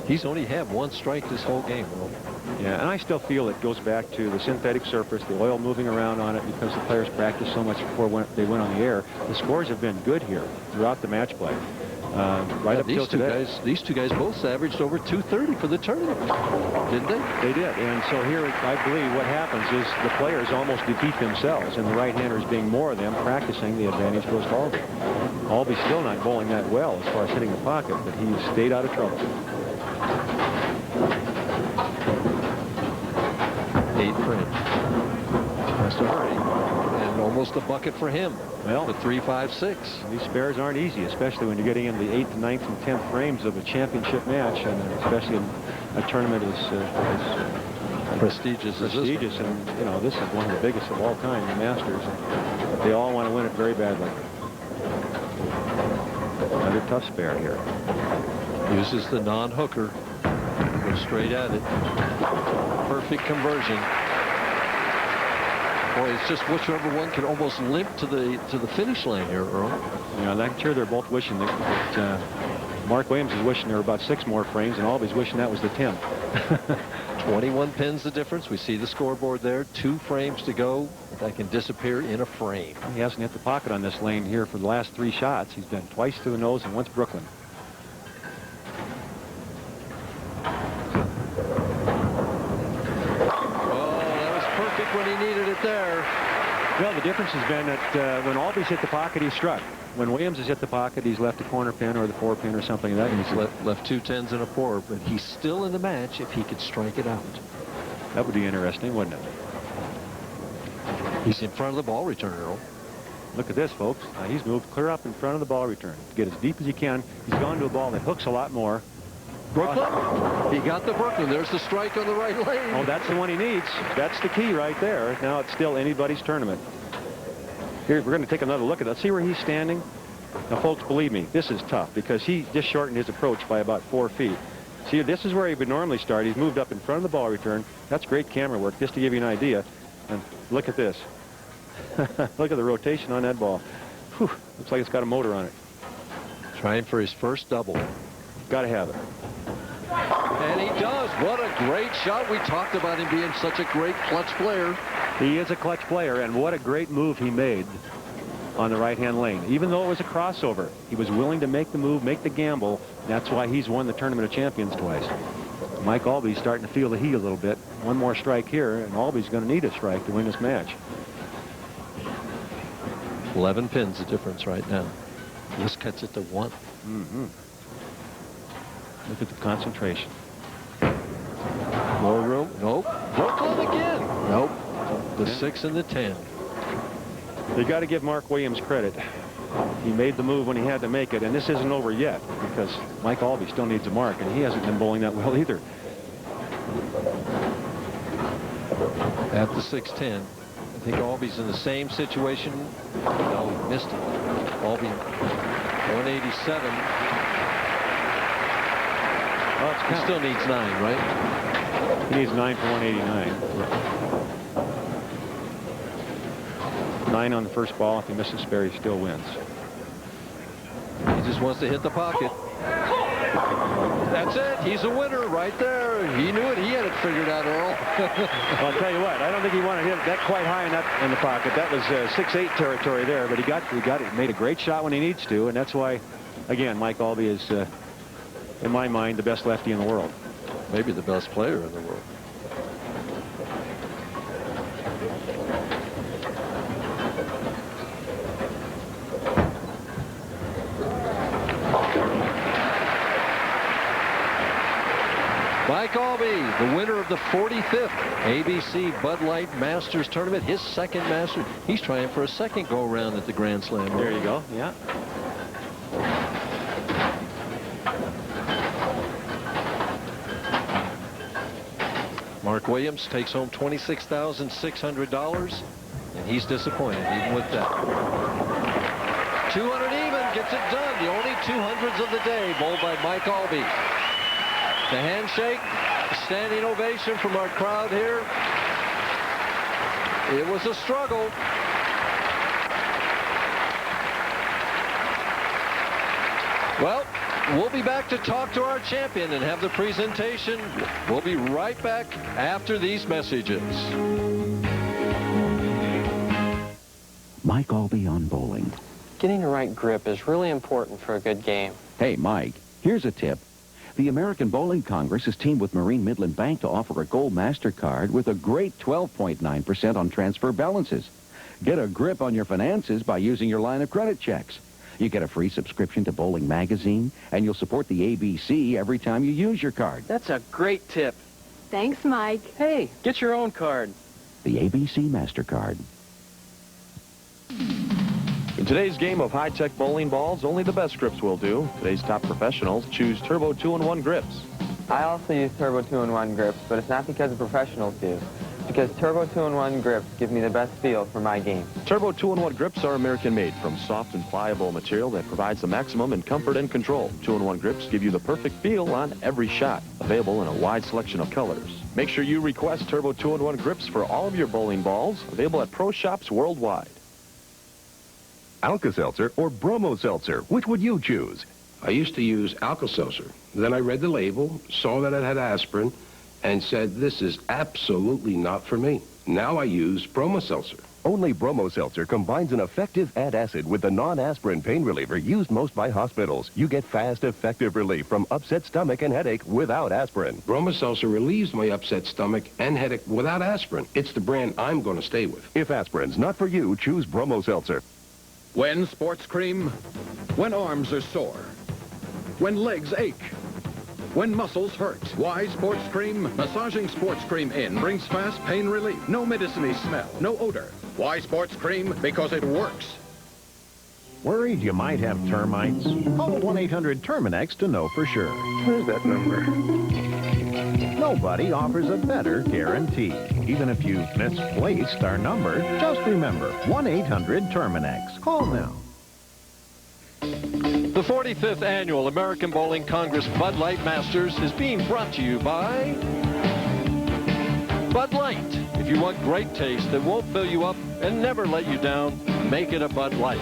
He's only had 1 strike this whole game, Will. Yeah, and I still feel it goes back to the synthetic surface, the oil moving around on it because the players practice so much before they went on the air. The scores have been good here throughout the match play. Right up till today. These two guys both averaged over 230 for the tournament, didn't they? They did. And so here, I believe what happens is the players almost defeat themselves, and the right-handers being more of them practicing, the advantage goes to Aulby. Aulby's still not bowling that well as far as hitting the pocket, but he's stayed out of trouble. 8 frames. Has to hurry. And almost a bucket for him. Well, the 3-5-6. These spares aren't easy, especially when you're getting into the 8th, 9th, and 10th frames of a championship match, and especially in a tournament as prestigious as this one. And you know, this is one of the biggest of all time, the Masters. They all want to win it very badly. Another tough spare here. Uses the non-hooker. Goes straight at it. Perfect conversion. Boy, it's just whichever one could almost limp to the finish line here, Earl. Yeah, I'm sure they're both wishing that Mark Williams is wishing there were about 6 more frames, and Aulby's wishing that was the 10th. 21 pins the difference. We see the scoreboard there. 2 frames to go. That can disappear in a frame. He hasn't hit the pocket on this lane here for the last 3 shots. He's been twice to the nose and once Brooklyn. there. Well, the difference has been that when Aulby's hit the pocket, he's struck. When Williams has hit the pocket, he's left a corner pin or the 4-pin or something like that. He's left 2 10s and a 4, but he's still in the match if he could strike it out. That would be interesting, wouldn't it? He's in front of the ball return, Earl. Look at this, folks. He's moved clear up in front of the ball return. Get as deep as he can. He's gone to a ball that hooks a lot more. Brooklyn. He got the Brooklyn. There's the strike on the right lane. Oh, that's the one he needs. That's the key right there. Now it's still anybody's tournament. Here, we're going to take another look at that. See where he's standing? Now, folks, believe me, this is tough because he just shortened his approach by about 4 feet. See, this is where he would normally start. He's moved up in front of the ball return. That's great camera work, just to give you an idea. And look at this. Look at the rotation on that ball. Whew, looks like it's got a motor on it. Trying for his first double. Got to have it. And he does. What a great shot. We talked about him being such a great clutch player. He is a clutch player, and what a great move he made on the right-hand lane. Even though it was a crossover, he was willing to make the move, make the gamble. That's why he's won the Tournament of Champions twice. Mike Aulby's starting to feel the heat a little bit. One more strike here, and Aulby's going to need a strike to win this match. 11 pins the difference right now. This cuts it to 1. Look at the concentration. More room. Nope. Brooklyn again. Nope. The 6 and the 10. They got to give Mark Williams credit. He made the move when he had to make it, and this isn't over yet because Mike Aulby still needs a mark, and he hasn't been bowling that well either. At the 6-10. I think Aulby's in the same situation. No, he missed it. Aulby 187. Oh, he still needs 9, right? He needs 9 for 189. 9 on the first ball. If he misses spare, he still wins. He just wants to hit the pocket. That's it. He's a winner right there. He knew it. He had it figured out, Earl. Well, I'll tell you what. I don't think he wanted to hit that quite high in the pocket. That was 6-8 territory there, but he got it. Made a great shot when he needs to, and that's why, again, Mike Aulby is, in my mind, the best lefty in the world. Maybe the best player in the world. Mike Aulby, the winner of the 45th ABC Bud Light Masters Tournament, his second Masters. He's trying for a second go-around at the Grand Slam. There you go. Yeah. Mark Williams takes home $26,600, and he's disappointed even with that. 200 even gets it done. The only 200s of the day, bowled by Mike Aulby. The handshake, standing ovation from our crowd here. It was a struggle. Well, we'll be back to talk to our champion and have the presentation. We'll be right back after these messages. Mike Aulby on bowling. Getting the right grip is really important for a good game. Hey, Mike, here's a tip. The American Bowling Congress has teamed with Marine Midland Bank to offer a Gold MasterCard with a great 12.9% on transfer balances. Get a grip on your finances by using your line of credit checks. You get a free subscription to Bowling Magazine, and you'll support the ABC every time you use your card. That's a great tip. Thanks, Mike. Hey, get your own card. The ABC MasterCard. In today's game of high-tech bowling balls, only the best grips will do. Today's top professionals choose Turbo 2-in-1 grips. I also use Turbo 2-in-1 grips, but it's not because the professionals do. Because Turbo 2-in-1 grips give me the best feel for my game. Turbo 2-in-1 grips are American-made from soft and pliable material that provides the maximum in comfort and control. 2-in-1 grips give you the perfect feel on every shot. Available in a wide selection of colors. Make sure you request Turbo 2-in-1 grips for all of your bowling balls. Available at pro shops worldwide. Alka-Seltzer or Bromo-Seltzer, which would you choose? I used to use Alka-Seltzer. Then I read the label, saw that it had aspirin, and said, this is absolutely not for me. Now I use Bromo Seltzer. Only Bromo Seltzer combines an effective antacid with the non-aspirin pain reliever used most by hospitals. You get fast, effective relief from upset stomach and headache without aspirin. Bromo Seltzer relieves my upset stomach and headache without aspirin. It's the brand I'm going to stay with. If aspirin's not for you, choose Bromo Seltzer. When sports cream? When arms are sore? When legs ache? When muscles hurt? Why sports cream? Massaging sports cream in brings fast pain relief. No medicine-y smell, no odor. Why sports cream? Because it works. Worried you might have termites? Call 1-800-TERMINEX to know for sure. Where's that number? Nobody offers a better guarantee. Even if you've misplaced our number, just remember, 1-800-TERMINEX. Call now. The 45th Annual American Bowling Congress Bud Light Masters is being brought to you by Bud Light. If you want great taste that won't fill you up and never let you down, make it a Bud Light.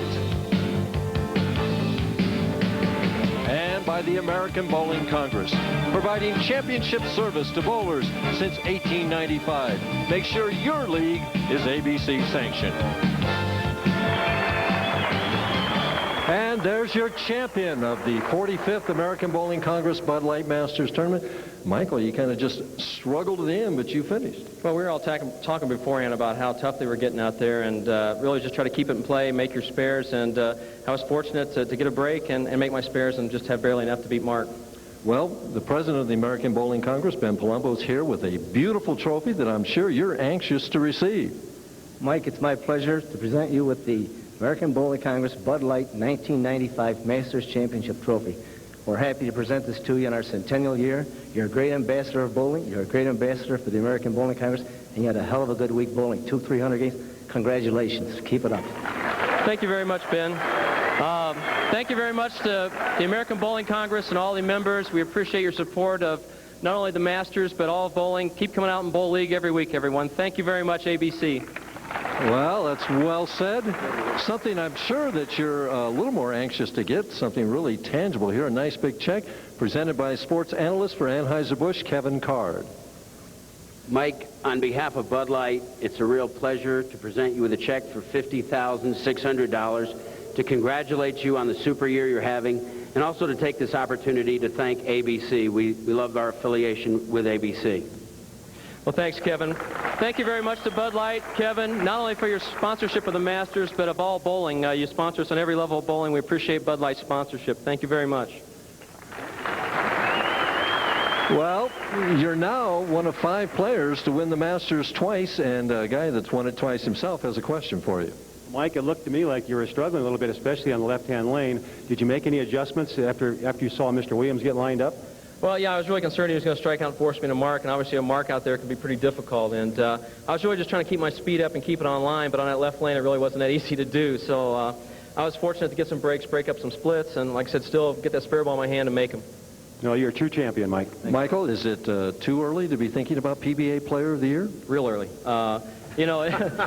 And by the American Bowling Congress, providing championship service to bowlers since 1895. Make sure your league is ABC sanctioned. And there's your champion of the 45th American Bowling Congress Bud Light Masters Tournament. Michael, you kind of just struggled to the end, but you finished. Well, we were all talking beforehand about how tough they were getting out there, and really just try to keep it in play, make your spares, and I was fortunate to get a break and make my spares and just have barely enough to beat Mark. Well, the president of the American Bowling Congress, Ben Palumbo, is here with a beautiful trophy that I'm sure you're anxious to receive. Mike, it's my pleasure to present you with the American Bowling Congress Bud Light 1995 Masters Championship Trophy. We're happy to present this to you in our centennial year. You're a great ambassador of bowling. You're a great ambassador for the American Bowling Congress, and you had a hell of a good week bowling. 300 games. Congratulations. Keep it up. Thank you very much, Ben. Thank you very much to the American Bowling Congress and all the members. We appreciate your support of not only the Masters, but all of bowling. Keep coming out in Bowl League every week, everyone. Thank you very much, ABC. Well, that's well said. Something I'm sure that you're a little more anxious to get, something really tangible here, a nice big check presented by sports analyst for Anheuser-Busch, Kevin Card. Mike, on behalf of Bud Light, it's a real pleasure to present you with a check for $50,600 to congratulate you on the super year you're having, and also to take this opportunity to thank ABC. We love our affiliation with ABC. Well, thanks, Kevin. Thank you very much to Bud Light, Kevin, not only for your sponsorship of the Masters, but of all bowling. You sponsor us on every level of bowling. We appreciate Bud Light's sponsorship. Thank you very much. Well, you're now one of 5 players to win the Masters twice, and a guy that's won it twice himself has a question for you. Mike, it looked to me like you were struggling a little bit, especially on the left-hand lane. Did you make any adjustments after you saw Mr. Williams get lined up? Well, yeah, I was really concerned he was going to strike out and force me to mark, and obviously a mark out there can be pretty difficult. And I was really just trying to keep my speed up and keep it on line, but on that left lane it really wasn't that easy to do. So I was fortunate to get some breaks, break up some splits, and like I said, still get that spare ball in my hand and make them. No, you're a true champion, Mike. Michael, is it too early to be thinking about PBA Player of the Year? Real early. You know,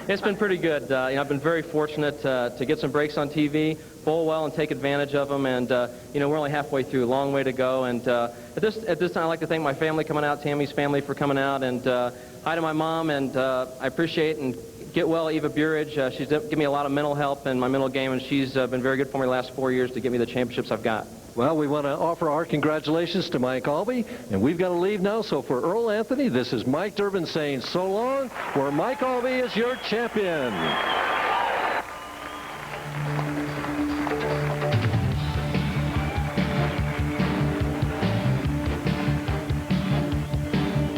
it's been pretty good. You know, I've been very fortunate to get some breaks on TV, bowl well, and take advantage of them. And you know, we're only halfway through, long way to go. And at this time, I'd like to thank my family coming out, Tammy's family for coming out, and hi to my mom. And I appreciate and get well, Eva Burridge. She's given me a lot of mental help in my mental game, and she's been very good for me the last 4 years to get me the championships I've got. Well, we want to offer our congratulations to Mike Aulby, and we've got to leave now. So for Earl Anthony, this is Mike Durbin saying so long, where Mike Aulby is your champion.